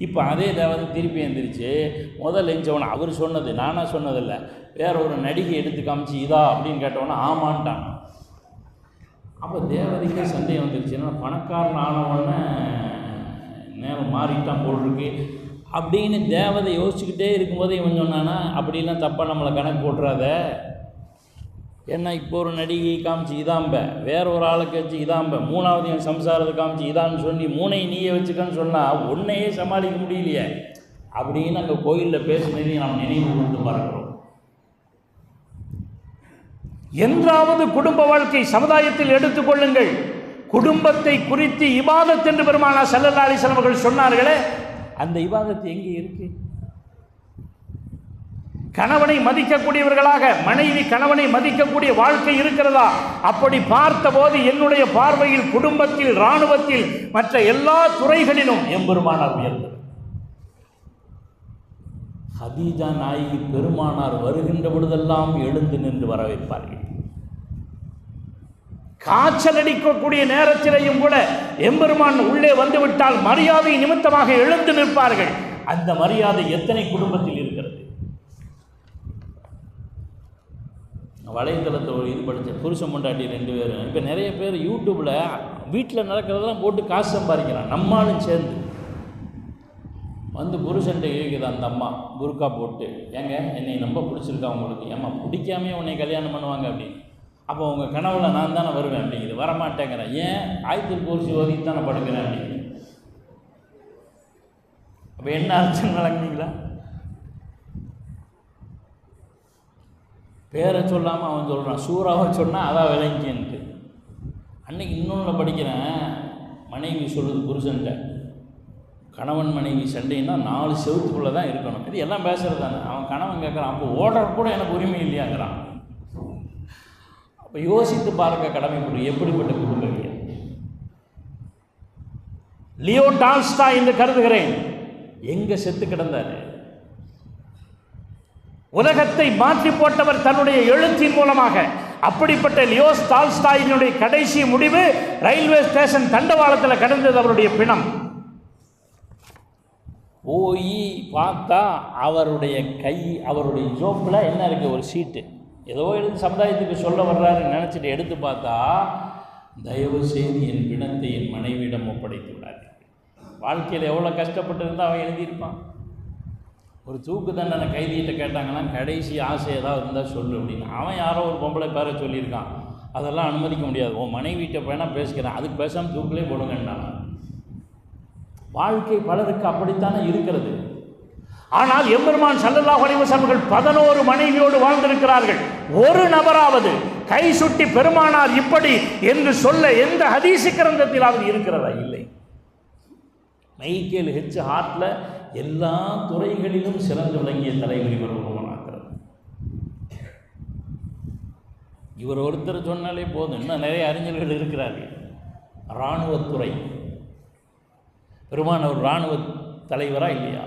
B: இப்போ அதே தேவதை திருப்பி எழுந்திரிச்சு முதல் எஞ்சவனை அவர் சொன்னது, நானாக சொன்னதில்லை, வேற ஒரு நடிகை எடுத்து காமிச்சு இதா அப்படின்னு கேட்டவொன்னே ஆமான்ட்டான். அப்போ தேவதைக்கே சந்தேகம் வந்துருச்சு, ஏன்னா பணக்காரன் ஆனவொன்னே நேரம் மாறிட்டான் போல் இருக்கு அப்படின்னு தேவதை யோசிச்சுக்கிட்டே இருக்கும்போது இவன் சொன்னானா, அப்படிலாம் தப்பாக நம்மளை கணக்கு போட்டுறாத, ஏன்னா இப்போ ஒரு நடிகை காமிச்சு இதாம்ப, வேற ஒரு ஆளுக்கு வச்சு இதாம்ப, 3வது என் சம்சாரத்தை காமிச்சு இதான்னு சொல்லி 3ஐயும் நீயே வச்சுக்கன்னு சொன்னால் ஒன்றையே சமாளிக்க முடியலையே அப்படின்னு அங்கே கோயிலில் பேசுனதையும் நாம் நினைவு கொண்டு பார்க்கிறோம். என்றாவது குடும்ப வாழ்க்கை சமுதாயத்தில் எடுத்துக்கொள்ளுங்கள். குடும்பத்தை குறித்து இபாதத் என்று பெருமானார் ஸல்லல்லாஹு அலைஹி வஸல்லம் அவர்கள் சொன்னார்களே, அந்த இபாதத் எங்கே இருக்கு? கணவனை மதிக்கக்கூடியவர்களாக மனைவி கணவனை மதிக்கக்கூடிய வாழ்க்கை இருக்கிறதா? அப்படி பார்த்தபோது என்னுடைய பார்வையில் குடும்பத்தில், இராணுவத்தில், மற்ற எல்லா துறைகளிலும் எம்பெருமானார் உயர்ந்தது. ஹதீஜா நாயகி பெருமானார் வருகின்ற பொழுதெல்லாம் எழுந்து நின்று வரவேற்பார்கள். காய்ச்சல் அடிக்கக்கூடிய நேரத்திலேயும் கூட எம்பெருமான் உள்ளே வந்துவிட்டால் மரியாதை நிமித்தமாக எழுந்து நிற்பார்கள். அந்த மரியாதை எத்தனை குடும்பத்தில் இருக்கிறது? வலைத்தளத்தில் ஒரு இது படித்தேன், புருஷன் பொண்டாட்டி 2 பேரும். இப்போ நிறைய பேர் யூடியூப்பில் வீட்டில் நடக்கிறதெல்லாம் போட்டு காசு சம்பாதிக்கிறான். நம்மளும் சேர்ந்து வந்து புருஷன்ட்டு கேட்குது அந்த அம்மா புர்கா போட்டு, ஏங்க என்னை ரொம்ப பிடிச்சிருக்கா உங்களுக்கு, ஏம்மா பிடிக்காமே உன்னை கல்யாணம் பண்ணுவாங்க அப்படின்னு. அப்போ உங்கள் கனவுல நான் தானே வருவேன் அப்படிங்குது. வரமாட்டேங்கிறேன். ஏன் ஆயத்தில் குறிச்சி ஓதிக்கு தானே படுக்கிறேன் அப்படிங்குது. அப்போ என்ன ஆச்சுன்னு விளங்குனீங்களா? பேரை சொல்லாமல் அவன் சொல்கிறான், சூறாவை சொன்னால் அதான் விளங்கின்ட்டு. அன்றைக்கி இன்னொன்று படிக்கிறேன், மனைவி சொல்லுது புருஷன்ட்ட, கணவன் மனைவி சண்டைன்னா 4 செவத்துக்குள்ளே தான் இருக்கணும். இது எல்லாம் பேசுகிறது தானே. அவன் கணவன் கேட்குறான், அப்போ ஓடுற கூட எனக்கு உரிமை இல்லையாங்கிறான். அப்போ யோசித்து பாருங்க கடமைப்பட்டு எப்படிப்பட்ட குடும்பங்கள். லியோ டால்ஸ்டாய் என்று கருதுகிறேன். எங்கே செத்து கிடந்தார்? உலகத்தை மாற்றி போட்டவர் தன்னுடைய எழுத்தின் மூலமாக. அப்படிப்பட்ட லியோ டால்ஸ்டாயினுடைய கடைசி முடிவு ரயில்வே ஸ்டேஷன் தண்டவாளத்தில் கடந்தது அவருடைய பிணம். போய் பார்த்தா அவருடைய கை, அவருடைய ஜோப்பில் என்ன இருக்குது? ஒரு சீட்டு. ஏதோ எடுத்து சமுதாயத்துக்கு சொல்ல வர்றாருன்னு நினச்சிட்டு எடுத்து பார்த்தா, தயவு செய்து என் பிணத்தை என் மனைவியிடம் ஒப்படைத்து விடாது. வாழ்க்கையில் எவ்வளோ கஷ்டப்பட்டு இருந்தால் அவன் எழுதியிருப்பான். ஒரு தூக்கு தண்டனை கைதிகிட்ட கேட்டாங்கன்னா கடைசி ஆசை ஏதாவது இருந்தால் சொல்லு அப்படின்னு. அவன் யாரோ ஒரு பொம்பளை பேரை சொல்லியிருக்கான், அதெல்லாம் அனுமதிக்க முடியாது. உன் மனைவிட்ட வேணால் பேசிக்கிறேன், அதுக்கு பேசாமல் தூக்கிலே போடுங்கன்னான். வாழ்க்கை பலருக்கு அப்படித்தானே இருக்கிறது. ஆனால் எம்பெருமான் ஸல்லல்லாஹு அலைஹி வஸல்லம் 11 மனைவியோடு வாழ்ந்திருக்கிறார்கள். ஒரு நபராவது கை சுட்டி பெருமானார் இப்படி என்று சொல்ல எந்த ஹதீஸ் கிரந்தத்திலாவது இருக்கிறதா? இல்லை. மைக்கேல் ஹெச் ஹார்ட்ல எல்லா துறைகளிலும் சிறந்து விளங்கிய தலைவர் இவர் ஒருவனாகிறார். இவர் ஒருத்தர் சொன்னாலே போதும், இன்னும் நிறைய அறிஞர்கள் இருக்கிறார்கள். இராணுவத்துறை, பெருமான் ஒரு இராணுவ தலைவரா இல்லையா?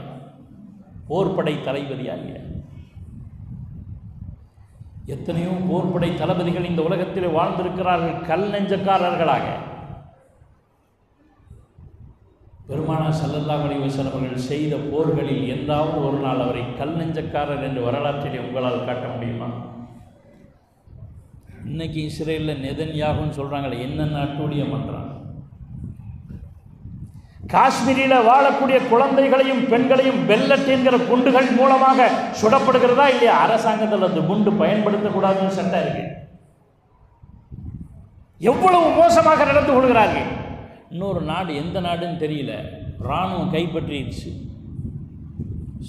B: போர்படை தளபதியா இல்லையா? எத்தனையோ போர்படை தளபதிகள் இந்த உலகத்தில் வாழ்ந்திருக்கிறார்கள் கல் நெஞ்சக்காரர்களாக. பெருமானார் ஸல்லல்லாஹு அலைஹி வஸல்லம் அவர்கள் செய்த போர்களில் என்றாவது ஒரு நாள் அவரை கல் நெஞ்சக்காரர் என்று வரலாற்றிலே உங்களால் காட்ட முடியுமா? இன்னைக்கு இஸ்ரேலில் நெதன்யாகுன்னு சொல்கிறாங்களே, என்னென்ன அட்டூழியம் பண்ணுறாங்க. காஷ்மீரில் வாழக்கூடிய குழந்தைகளையும் பெண்களையும் பெல்லட் என்கிற குண்டுகள் மூலமாக சுடப்படுகிறதா இல்லையா? அரசாங்கத்தில் அந்த குண்டு பயன்படுத்தக்கூடாதுன்னு சட்டம் இருக்கு. எவ்வளவு மோசமாக நடந்து கொள்கிறார்கள். இன்னொரு நாடு, எந்த நாடுன்னு தெரியல, இராணுவம் கைப்பற்றிடுச்சு.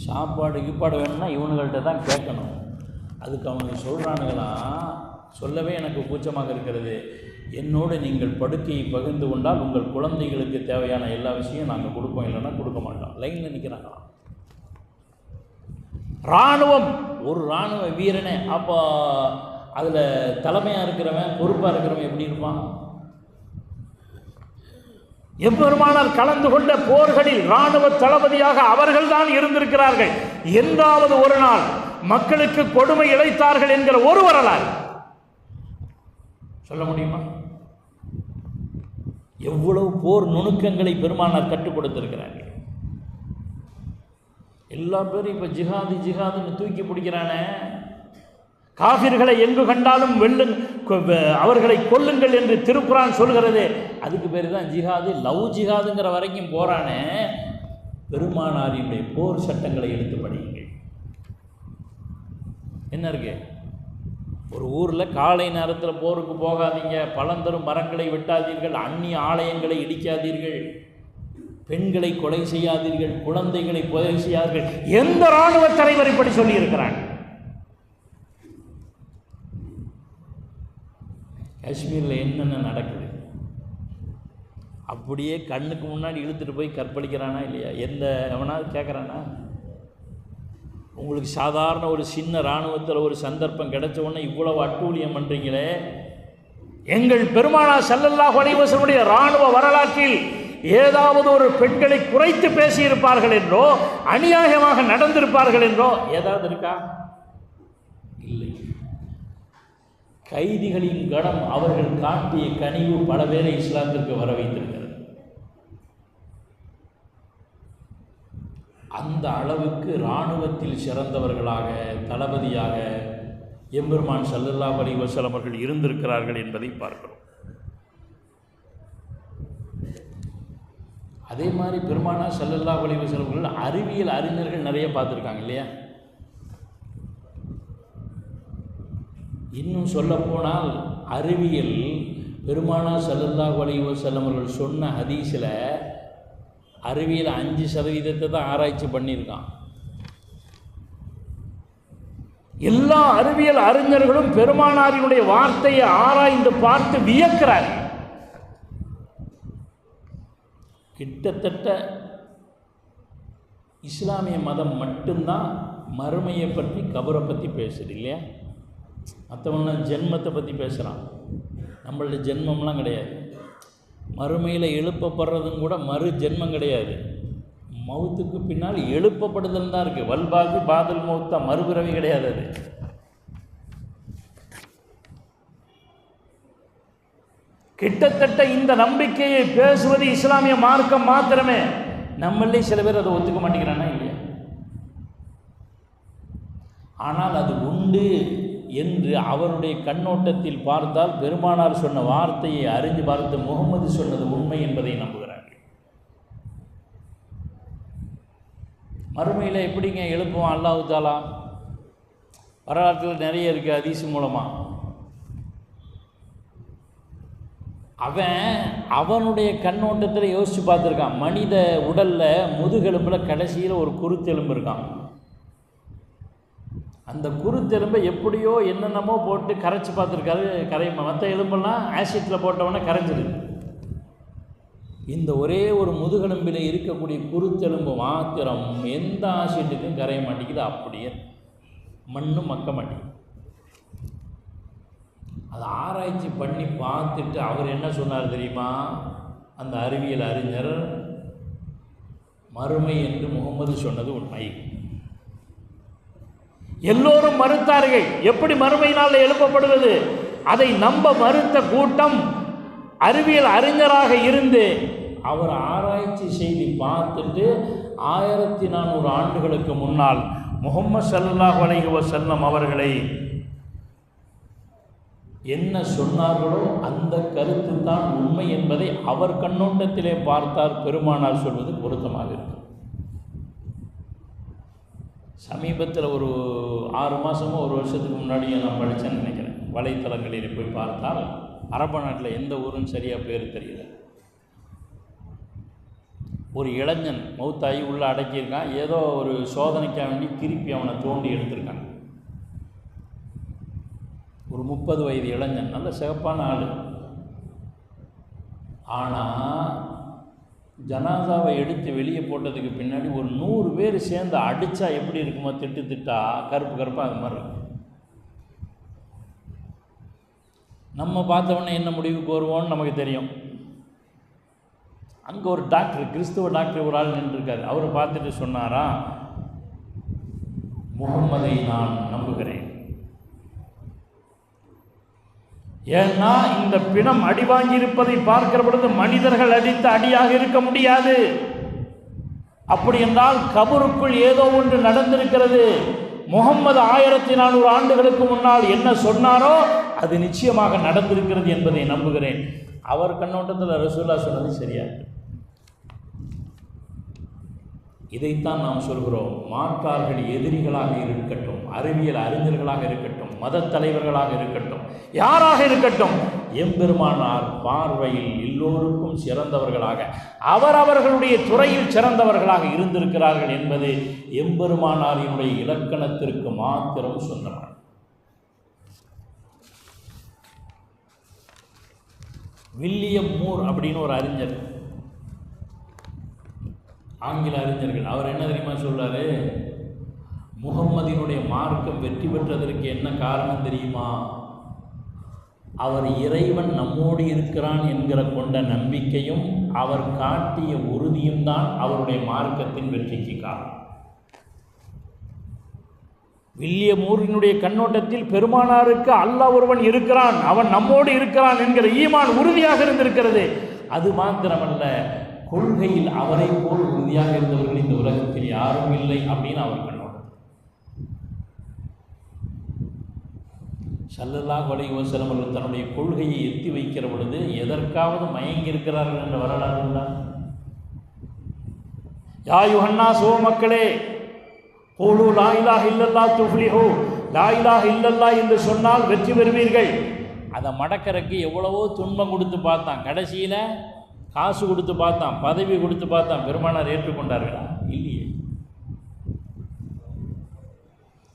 B: சாப்பாடு கீப்பாடு வேணும்னா இவனுங்கள்ட்ட தான் கேட்கணும். அதுக்கு அவங்க சொல்கிறானுங்களாம், சொல்லவே எனக்கு கூச்சமாக இருக்கிறது, என்னோடு நீங்கள் படுக்கையை பகிர்ந்து கொண்டால் உங்கள் குழந்தைகளுக்கு தேவையான எல்லா விஷயம் நாங்கள் கொடுப்போம், இல்லைன்னா கொடுக்க மாட்டோம். லைனில் நிற்கிறாங்களாம் இராணுவம். ஒரு இராணுவ வீரனே அப்போ அதில் தலைமையாக இருக்கிறவன், பொறுப்பாக இருக்கிறவன் எப்படி இருப்பான்? எம்பெருமானார் கலந்து கொண்ட போர்களில் இராணுவ தளபதியாக அவர்கள் தான் இருந்திருக்கிறார்கள். என்றாவது ஒரு நாள் மக்களுக்கு கொடுமை இழைத்தார்கள் என்கிற ஒரு வரலாறு சொல்ல முடியுமா? எவ்வளவு போர் நுணுக்கங்களை பெருமானார் கற்றுக் கொடுத்திருக்கிறார்கள். எல்லா பேரும் இப்ப ஜிஹாது ஜிஹாதுன்னு தூக்கி பிடிக்கிறானே. காஃபிர்களை எங்கு கண்டாலும் அவர்களை கொல்லுங்கள் என்று திருக்குரான் சொல்கிறது. அதுக்கு பேர் தான் ஜிஹாது. லவ் ஜிஹாதுங்கிற வரைக்கும் போறானே. பெருமானாரினுடைய போர் சட்டங்களை எடுத்து படியுங்கள். என்ன இருக்கு? ஒரு ஊரில் காலை நேரத்தில் போருக்கு போகாதீங்க, பழந்தரும் மரங்களை வெட்டாதீர்கள், அந்நிய ஆலயங்களை இடிக்காதீர்கள், பெண்களை கொலை செய்யாதீர்கள், குழந்தைகளை கொலை செய்யாதீர்கள். எந்த இராணுவ தலைவர் இப்படி சொல்லி இருக்கிறாங்க? காஷ்மீரில் என்னென்ன நடக்குது அப்படியே கண்ணுக்கு முன்னாடி இழுத்துட்டு போய் கற்பழிக்கிறானா இல்லையா? எந்த எவனாவது கேட்குறானா? உங்களுக்கு சாதாரண ஒரு சின்ன இராணுவத்தில் ஒரு சந்தர்ப்பம் கிடைச்ச உடனே இவ்வளவு அட்டூழியம் பண்ணுறீங்களே. எங்கள் பெருமானார் ஸல்லல்லாஹு அலைஹி வஸல்லம் இராணுவ வரலாற்றில் ஏதாவது ஒரு பெண்களை குறைத்து பேசியிருப்பார்கள் என்றோ, அநியாயமாக நடந்திருப்பார்கள் என்றோ ஏதாவது இருக்கா? இல்லை. கைதிகளின் கடம், அவர்கள் காட்டிய கனிவு பல பேரை இஸ்லாத்திற்கு வர வைத்திருக்கிறது. அந்த அளவுக்கு இராணுவத்தில் சிறந்தவர்களாக, தளபதியாக எம்பெருமான் ஸல்லல்லாஹு அலைஹி வஸல்லம் அவர்கள் இருந்திருக்கிறார்கள் என்பதை பார்க்கிறோம். அதே மாதிரி பெருமானார் ஸல்லல்லாஹு அலைஹி வஸல்லம் அவர்கள் அறிவியல் அறிஞர்கள் நிறைய பார்த்துருக்காங்க இல்லையா? இன்னும் சொல்லப்போனால் அறிவியல் பெருமானார் ஸல்லல்லாஹு அலைஹி வஸல்லம் அவர்கள் சொன்ன ஹதீஸில் அறிவியல் 5% தான் ஆராய்ச்சி பண்ணியிருக்கான். எல்லா அறிவியல் அறிஞர்களும் பெருமானாரினுடைய வார்த்தையை ஆராய்ந்து பார்த்து வியக்கிறார்கள். கிட்டத்தட்ட இஸ்லாமிய மதம் மட்டும்தான் மறுமையை பற்றி கபரை பற்றி பேசுது இல்லையா? மற்றவங்க ஜென்மத்தை பற்றி பேசுகிறான். நம்மளோட ஜென்மம்லாம் கிடையாது. மறுமையில் எழுப்பப்படுறதும் கூட மறு ஜென்மம் கிடையாது. மௌத்துக்கு பின்னால் எழுப்பப்படுதல் தான் இருக்குது. வல்பாதி பாதல் மௌத்தா, மறுபிறவி கிடையாது. அது கிட்டத்தட்ட இந்த நம்பிக்கையை பேசுவது இஸ்லாமிய மார்க்கம் மாத்திரமே. நம்மளே சில பேர் அதை ஒத்துக்க மாட்டேங்கிறானா இல்லையா? ஆனால் அது உண்டு என்று அவருடைய கண்ணோட்டத்தில் பார்த்தால் பெருமானார் சொன்ன வார்த்தையை அறிஞ்சு பார்த்து முகமது சொன்னது உண்மை என்பதை நம்புகிறார்கள். மறுமையில் எப்படிங்க எழுப்புவான் அல்லாஹ் தஆலா? வரலாற்றில் நிறைய இருக்குது ஹதீஸ் மூலமாக. அவனுடைய கண்ணோட்டத்தில் யோசித்து பார்த்துருக்கான். மனித உடலில் முதுகெலும்பில் கடைசியில் ஒரு குருத்தெலும்பு இருக்கான். அந்த குருத்தெலும்பை எப்படியோ என்னென்னமோ போட்டு கரைச்சி பார்த்துருக்காரு. மற்ற எலும்பெல்லாம் ஆசிட்டில் போட்டவொடனே கரைஞ்சிடுது. இந்த ஒரே ஒரு முதுகெலும்பில் இருக்கக்கூடிய குருத்தெலும்பு மாத்திரம் எந்த ஆசிட்டுக்கும் கரைய மாட்டேங்குது. அப்படியே மண்ணும் மக்க மாட்டேங்குது. அதை ஆராய்ச்சி பண்ணி பார்த்துட்டு அவர் என்ன சொன்னார் தெரியுமா? அந்த அறிவியல் அறிஞர், மறுமை என்று முகமது சொன்னது உண்மை. எல்லோரும் மறுத்தார்கள். எப்படி மறுமை நாளில் எழுப்பப்படுவது? அதை நம்ப மறுத்த கூட்டம் அறிவியல் அறிஞராக இருந்து அவர் ஆராய்ச்சி செய்து பார்த்துட்டு 1400 ஆண்டுகளுக்கு முன்னால் முஹம்மது ஸல்லல்லாஹு அலைஹி வஸல்லம் அவர்களை என்ன சொன்னார்களோ அந்த கருத்து தான் உண்மை என்பதை அவர் கண்ணோட்டத்திலே பார்த்தார். பெருமானார் சொல்வது பொருத்தமாக இருக்கு. சமீபத்தில் ஒரு 6 மாதமோ 1 வருஷத்துக்கு முன்னாடியே நான் படித்தேன்னு நினைக்கிறேன். வலைத்தளங்களில் போய் பார்த்தால் அரபு நாட்டில் எந்த ஊருன்னு சரியாக பேர் தெரியல. ஒரு இளைஞன் மௌத்தாகி உள்ளே அடக்கியிருக்கான். ஏதோ ஒரு சோதனைக்காக வேண்டி திருப்பி அவனை தோண்டி எடுத்திருக்காங்க. ஒரு 30 வயது இளைஞன், நல்ல சிறப்பான ஆள். ஆனால் ஜனாசாவை எடுத்து வெளியே போட்டதுக்கு பின்னாடி ஒரு 100 பேர் சேர்ந்து அடித்தா எப்படி இருக்குமோ, திட்டா கருப்பு கருப்பாக அது மாதிரி இருக்கும். நம்ம பார்த்தவொடனே என்ன முடிவுக்கு வருவோம்னு நமக்கு தெரியும். அங்கே ஒரு டாக்டர், கிறிஸ்துவ டாக்டர் ஒரு ஆள் நின்றுருக்காரு. அவரை பார்த்துட்டு சொன்னாரா, முகம்மதை நான் நம்புகிறேன். ஏன்னா இந்த பிணம் அடி வாங்கி இருப்பதை பார்க்கிற பொழுது மனிதர்கள் அடித்த அடியாக இருக்க முடியாது. அப்படி என்றால் கபருக்குள் ஏதோ ஒன்று நடந்திருக்கிறது. முகம்மது 1400 ஆண்டுகளுக்கு முன்னால் என்ன சொன்னாரோ அது நிச்சயமாக நடந்திருக்கிறது என்பதை நம்புகிறேன். அவர் கண்ணோட்டத்தில் ரசூலுல்லாஹ் சொன்னது சரியா? இதைத்தான் நாம் சொல்கிறோம். மாற்றார்கள் எதிரிகளாக இருக்கட்டும், அறிவியல் அறிஞர்களாக இருக்கட்டும், மத தலைவர்களாக இருக்கட்டும், யாராக இருக்கட்டும், எம்பெருமானார் பார்வையில் எல்லோருக்கும் சிறந்தவர்களாக, அவரவர்களுடைய துறையில் சிறந்தவர்களாக இருந்திருக்கிறார்கள் என்பது எம்பெருமானாரினுடைய இலக்கணத்திற்கு மாத்திரம் சொந்தமான. வில்லியம் மூர் அப்படின்னு ஒரு அறிஞர், ஆங்கில அறிஞர்கள், அவர் என்ன தெரியுமா சொல்றாரு? முகம்மதினுடைய மார்க்கம் வெற்றி பெற்றதற்கு என்ன காரணம் தெரியுமா? அவர் இறைவன் நம்மோடு இருக்கிறான் என்கிற கொண்ட நம்பிக்கையும் அவர் காட்டிய உறுதியும் தான் அவருடைய மார்க்கத்தின் வெற்றிக்கு காரணம். வில்லியம் மூரினுடைய கண்ணோட்டத்தில் பெருமானாருக்கு அல்லாஹ் ஒருவன் இருக்கிறான், அவன் நம்மோடு இருக்கிறான் என்கிற ஈமான் உறுதியாக இருந்திருக்கிறது. அது மாத்திரமல்ல, கொள்கையில் அவரை போல் உறுதியாக இருந்தவர்கள் இந்த உலகத்தில் யாரும் இல்லை அப்படின்னு அவர் கண்ணோட்டம். ஸல்லல்லாஹு அலைஹி வஸல்லம் அவர்கள் தன்னுடைய கொள்கையை எத்தி வைக்கிற பொழுது எதற்காவது மயங்கி இருக்கிறார்கள் என்ற வரலாறு உண்டா? யா யுஹன்னாஸ், ஓ மக்களே, கூலு லா இலாஹ இல்லல்லாஹ் துஃப்லிஹு, லா இலாஹ இல்லல்லாஹ் என்று சொன்னால் வெற்றி பெறுவீர்கள். அதை மடக்கறக்கு எவ்வளவோ துன்பம் கொடுத்து பார்த்தான். கடைசியில் காசு கொடுத்து பார்த்தான், பதவி கொடுத்து பார்த்தான். பெருமானார் ஏற்றுக்கொண்டார்களா? இல்லையே.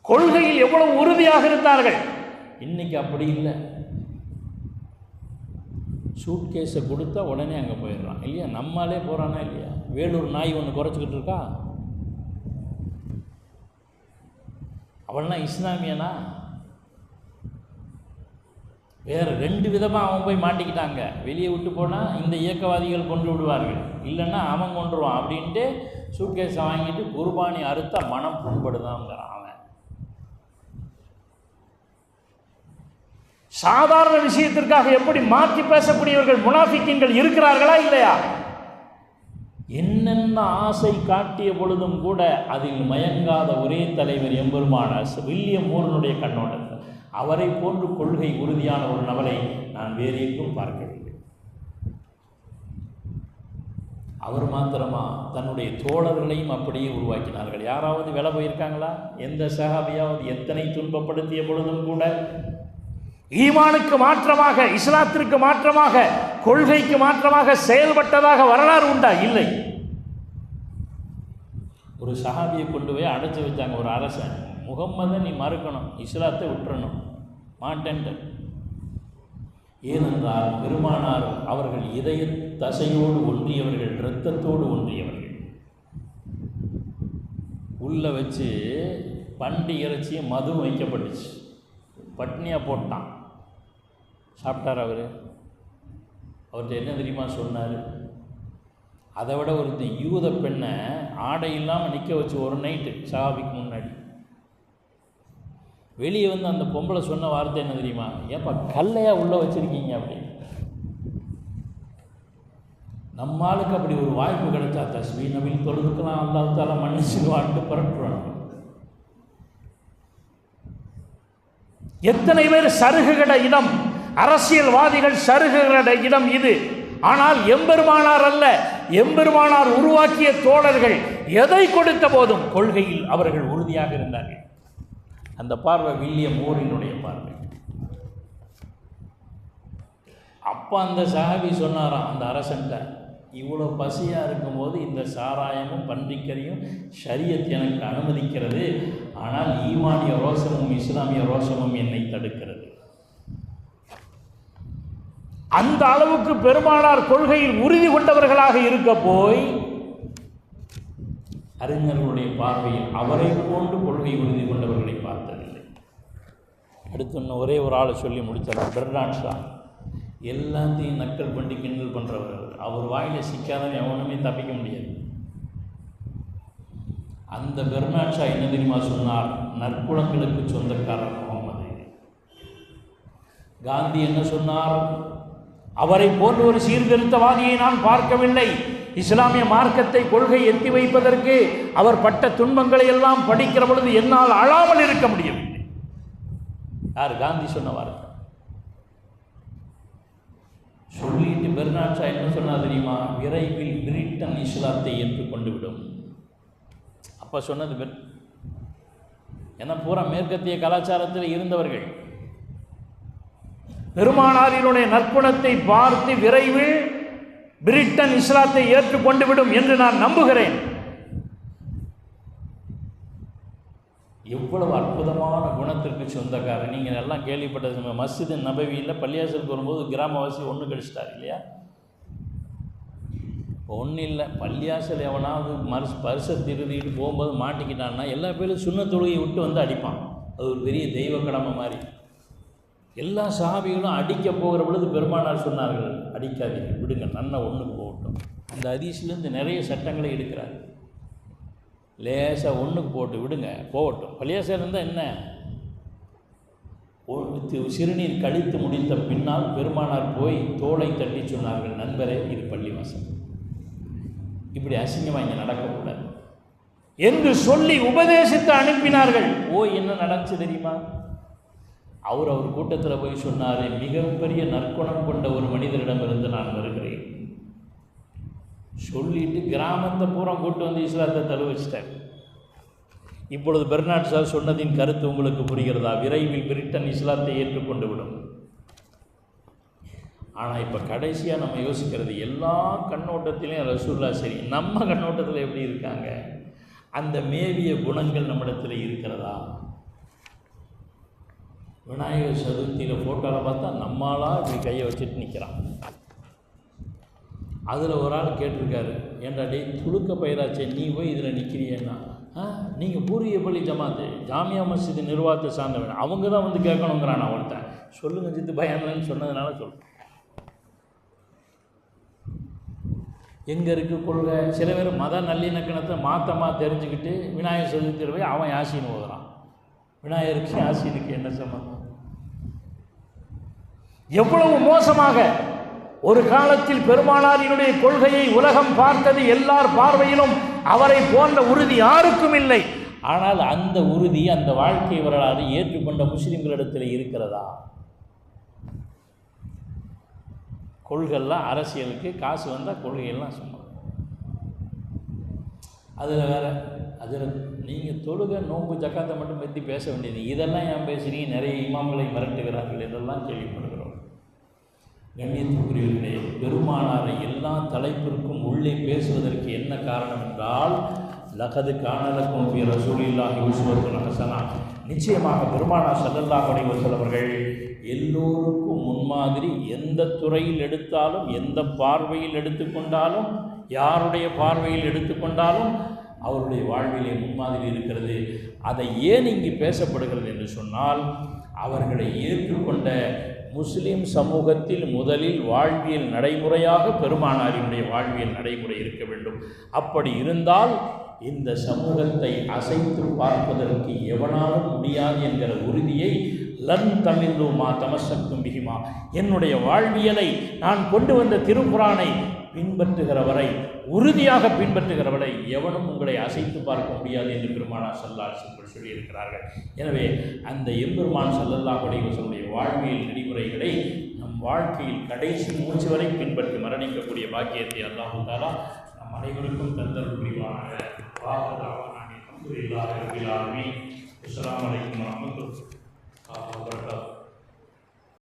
B: கொள்கையில் எவ்வளவு உறுதியாக இருந்தார்கள். இன்னைக்கு அப்படி இல்லை. சூட்கேஸை கொடுத்தா உடனே அங்கே போயிடுறான் இல்லையா? நம்மாலே போகிறானா இல்லையா? வேலூர் நாய் ஒன்று குறைச்சிக்கிட்டு இருக்கா? அவள்னா இஸ்லாமியனா? வேறு 2 விதமாக அவன் போய் மாட்டிக்கிட்டாங்க. வெளியே விட்டு போனால் இந்த இயக்கவாதிகள் கொண்டு விடுவார்கள், இல்லைன்னா அவன் கொண்டுருவான் அப்படின்ட்டு சூட்கேஸை வாங்கிட்டு குர்பானி அறுத்தா மனம் புண்படுதாங்கிறான் அவன். சாதாரண விஷயத்திற்காக எப்படி மாற்றி பேசக்கூடியவர்கள் முனாஃபிக்கீன்கள் இருக்கிறார்களா இல்லையா? என்னென்ன ஆசை காட்டிய பொழுதும் கூட அதில் மயங்காத ஒரே தலைவர் எம்பெருமானார் வில்லியம் மூரனுடைய கண்ணோட்டத்தில். அவரை போன்று கொள்கை உறுதியான ஒரு நபரை நான் வேறு எங்கும் பார்க்கவில்லை. அவர் மாத்திரமா தன்னுடைய தோழர்களையும் அப்படியே உருவாக்கினார்கள். யாராவது விலை போயிருக்காங்களா? எந்த சஹாபியாவது எத்தனை துன்பப்படுத்திய பொழுதும் கூட ஈமானுக்கு மாற்றமாக, இஸ்லாத்திற்கு மாற்றமாக, கொள்கைக்கு மாற்றமாக செயல்பட்டதாக வரலாறு உண்டா? இல்லை. ஒரு சஹாபியை கொண்டு போய் அடைச்சி வச்சாங்க ஒரு அரசன். முகம்மதை நீ மறுக்கணும், இஸ்லாத்தை விட்டுறணும், மாட்டேன்ட்டு. ஏனென்றால் பெருமானார் அவர்கள் இதய தசையோடு ஒன்றியவர்கள், இரத்தத்தோடு ஒன்றியவர்கள். உள்ள வச்சு பண்டி இறைச்சியும் மதுவும் வைக்கப்பட்டுச்சு. பட்னியாக போட்டான். சாப்பிட்டார் அவர். அவர்கிட்ட என்ன தெரியுமா சொன்னார்? அதை விட ஒரு யூத பெண்ணை ஆடை இல்லாமல் நிற்க வச்சு ஒரு நைட்டு சஹாபிக்கு முன்னாடி வெளியே வந்து அந்த பொம்பளை சொன்ன வார்த்தை என்ன தெரியுமா? ஏப்பா கல்லையா உள்ளே வச்சுருக்கீங்க அப்படின்னு. நம்மளுக்கு அப்படி ஒரு வாய்ப்பு கிடைச்சா தஸ்மீ நபில் தொழுதுக்கலாம், அல்லாஹ் தஆலா மன்னிச்சுடுவான்ட்டு புரட்டுறாங்க. எத்தனை பேர் சருகுகிற இடம், அரசியல்வாதிகள் சருகுகிற இடம் இது. ஆனால் எம்பெருமானார் அல்ல, எம்பெருமானார் உருவாக்கிய தோழர்கள் எதை கொடுத்த போதும் கொள்கையில் அவர்கள் உறுதியாக இருந்தார்கள். அந்த பார்வை வில்லியம் மூரினுடைய பார்வை. அப்போ அந்த சஹாபி சொன்னாராம் அந்த அரசன்ட்ட, இவ்வளோ பசியாக இருக்கும்போது இந்த சாராயமும் பன்றிக்கறியும் ஷரியத் எனக்கு அனுமதிக்கிறது, ஆனால் ஈமானிய ரோஷமும் இஸ்லாமிய ரோஷமும் என்னை தடுக்கிறது. அந்த அளவுக்கு பெருமானார் கொள்கையில் உறுதி கொண்டவர்களாக இருக்க போய் அறிஞர்களுடைய பார்வையில் அவரை போன்று கொள்கை உறுதி கொண்டவர்களை பார்த்ததில்லை. அடுத்து இன்னும் ஒரே ஒரு ஆளை சொல்லி முடித்தார். Bernard Shaw. எல்லாத்தையும் நக்கல் பண்ணி கிண்டல் பண்ணுறவர். அவர் வாயில் சிக்காதவன் எவனுமே தப்பிக்க முடியாது. அந்த பெர்னார்ட் ஷா என்ன தெரியுமா சொன்னார்? நற்குணங்களுக்கு சொந்தக்காரர் முகமது. காந்தி என்ன சொன்னார்? அவரை போன்ற ஒரு சீர்திருத்தவாதியை நான் பார்க்கவில்லை. இஸ்லாமிய மார்க்கத்தை கொள்கை எத்தி வைப்பதற்கு அவர் பட்ட துன்பங்களை எல்லாம் படிக்கிற பொழுது என்னால் அழாமல் இருக்க முடியவில்லை. யார்? காந்தி சொன்ன வார்த்தை. சொல்லிட்டு பெர்னார்ட் ஷா என்ன சொன்னா தெரியுமா? விரைவில் பிரிட்டன் இஸ்லாத்தை ஏற்றுக்கொண்டு விடும். அப்போ சொன்னது ஏன்னா பூரா மேற்கத்திய கலாச்சாரத்தில் இருந்தவர்கள். பெருமானாரினுடைய நற்குணத்தை பார்த்து விரைவில் பிரிட்டன் இஸ்லாத்தை ஏற்றுக்கொண்டு விடும் என்று நான் நம்புகிறேன். எவ்வளவு அற்புதமான குணத்திற்கு சொந்தக்காரர். நீங்கள் எல்லாம் கேள்விப்பட்டது, மஸ்ஜித் நபவியில் பள்ளியாசலுக்கு வரும்போது கிராமவாசி ஒன்று கழிச்சிட்டார் இல்லையா? ஒன்றும் இல்லை, பள்ளியாசல் எவனாவது பரிசை திருதிட்டு போகும்போது மாட்டிக்கிட்டான்னா எல்லா பேரும் சுன்ன தொழுகையை விட்டு வந்து அடிப்பான். அது ஒரு பெரிய தெய்வ கடமை மாதிரி. எல்லா சஹாபிகளும் அடிக்க போகிற பொழுது பெருமானார் சொன்னார்கள், அடிக்காதீர்கள், விடுங்க, நன்ன ஒன்றுக்கு போகட்டும். அந்த ஹதீஸ்லேருந்து நிறைய சட்டங்களை எடுக்கிறார். லேசாக ஒன்றுக்கு போட்டு விடுங்க, போகட்டும். பள்ளியாசல் இருந்தால் என்ன? சிறுநீர் கழித்து முடித்த பின்னால் பெருமானார் போய் தோளை தட்டி சொன்னார்கள், நண்பரே, இது பள்ளிவாசல், இப்படி அசிங்கமாக இங்கே நடக்கக்கூடாது என்று சொல்லி உபதேசித்து அனுப்பினார்கள். என்ன நடந்துச்சு தெரியுமா? அவர் கூட்டத்தில் போய் சொன்னார், மிகப்பெரிய நற்குணம் கொண்ட ஒரு மனிதரிடமிருந்து நான் வருகிறேன். சொல்லிட்டு கிராமத்தை பூரா கூட்டு வந்து இஸ்லாத்தை தழுவ வச்சிட்டார். இப்பொழுது பெர்னாட் ஷா சொன்னதின் கருத்து உங்களுக்கு புரிகிறதா? விரைவில் பிரிட்டன் இஸ்லாத்தை ஏற்றுக்கொண்டு விடும். ஆனால் இப்போ கடைசியாக நம்ம யோசிக்கிறது, எல்லா கண்ணோட்டத்திலையும் ரசூலுல்லாஹ் சரி, நம்ம கண்ணோட்டத்தில் எப்படி இருக்காங்க? அந்த மேவிய குணங்கள் நம்மிடத்தில் இருக்கிறதா? விநாயகர் சதுர்த்தியில் ஃபோட்டோவில் பார்த்தா நம்மளாக இப்படி கையை வச்சுட்டு நிற்கிறான். அதில் ஒரு ஆள் கேட்டிருக்காரு, ஏன்டா டே துளுக்க பயிராச்சே நீ போய் இதில் நிற்கிறியன்னா, நீங்கள் பூரிய பள்ளி ஜமாத்து ஜாமியா மஸ்ஜித் நிர்வாகத்தை சார்ந்தவன், அவங்க தான் வந்து கேட்கணுங்கிறான். ஒருத்தன் சொல்லுங்க ஜித்து பயன்லன்னு சொன்னதுனால சொல்லு. எங்கே இருக்குது கொள்கை? சில பேர் மத நல்லிணக்கணத்தை மாற்றமாக தெரிஞ்சுக்கிட்டு விநாயகர் சதுர்த்தியில் போய் அவன் யாசின்னு ஓதுறான். விநாயகருக்கு யாசினுக்கு என்ன சம்பந்தம்? எவ்வளவு மோசமாக ஒரு காலத்தில் பெருமானாரினுடைய கொள்கையை உலகம் பார்த்தது. எல்லார் பார்வையிலும் அவரை போன்ற உறுதி யாருக்கும் இல்லை. ஆனால் அந்த உறுதி, அந்த வாழ்க்கை வரலாறு ஏற்றுக்கொண்ட முஸ்லிம்களிடத்தில் இருக்கிறதா? கொள்கைலாம் அரசியலுக்கு, காசு வந்தால் கொள்கையெல்லாம் சும்மா. அதில் வேறு அதில் நீங்கள் தொழுகை நோன்பு ஜக்காத்தை மட்டும் பற்றி பேச வேண்டியது, இதெல்லாம் ஏன் பேசுகிறீங்க? நிறைய இமாம்களை மிரட்டுகிறார்கள் என்றெல்லாம் கேள்விப்படுகிறோம். கண்ணியத்துக்குரியவர்களே, பெருமானாரை எல்லா தலைப்பிற்கும் உள்ளே பேசுவதற்கு என்ன காரணம் என்றால், லகது கானலக்கும் ஃபீ ரசூலில்லாஹி உஸ்வத்துன் ஹஸனா, நிச்சயமாக பெருமானார் ஸல்லல்லாஹு அலைஹி வஸல்லம் அவர்கள் எல்லோருக்கும் முன்மாதிரி. எந்த துறையில் எடுத்தாலும், எந்த பார்வையில் எடுத்துக்கொண்டாலும், யாருடைய பார்வையில் எடுத்துக்கொண்டாலும் அவருடைய வாழ்விலே முன்மாதிரி இருக்கிறது. அதை ஏன் இங்கு பேசப்படுகிறது என்று சொன்னால், அவர்களை ஏற்றுக்கொண்ட முஸ்லிம் சமூகத்தில் முதலில் வாழ்வியல் நடைமுறையாக பெருமானாரினுடைய வாழ்வியல் நடைமுறை இருக்க வேண்டும். அப்படி இருந்தால் இந்த சமூகத்தை அசைத்து பார்ப்பதற்கு எவனாலும் முடியாது என்கிற உறுதியை லன் தமிழ்லு மா தமசக்கும் பிஹிமா, என்னுடைய வாழ்வியலை நான் கொண்டு வந்த திருக்குரானை பின்பற்றுகிறவரை, உறுதியாக பின்பற்றுகிறவரை எவனும் உங்களை அசைத்து பார்க்க முடியாது என்று பெருமானார் ஸல்லல்லாஹு அலைஹி வஸல்லம் சொல்லியிருக்கிறார்கள். எனவே அந்த எம்பெருமான் ஸல்லல்லாஹு அலைஹி வஸல்லம் வாழ்வியல் நெறிமுறைகளை நம் வாழ்க்கையில் கடைசி மூச்சு வரை பின்பற்றி மரணிக்கக்கூடிய பாக்கியத்தை அல்லாஹ் தஆலா நம் அனைவருக்கும் தந்தருள் புரிவானாக. அஸ்ஸலாமு அலைக்கும் வரஹ்மத்துல்லாஹி வபரகாத்துஹு.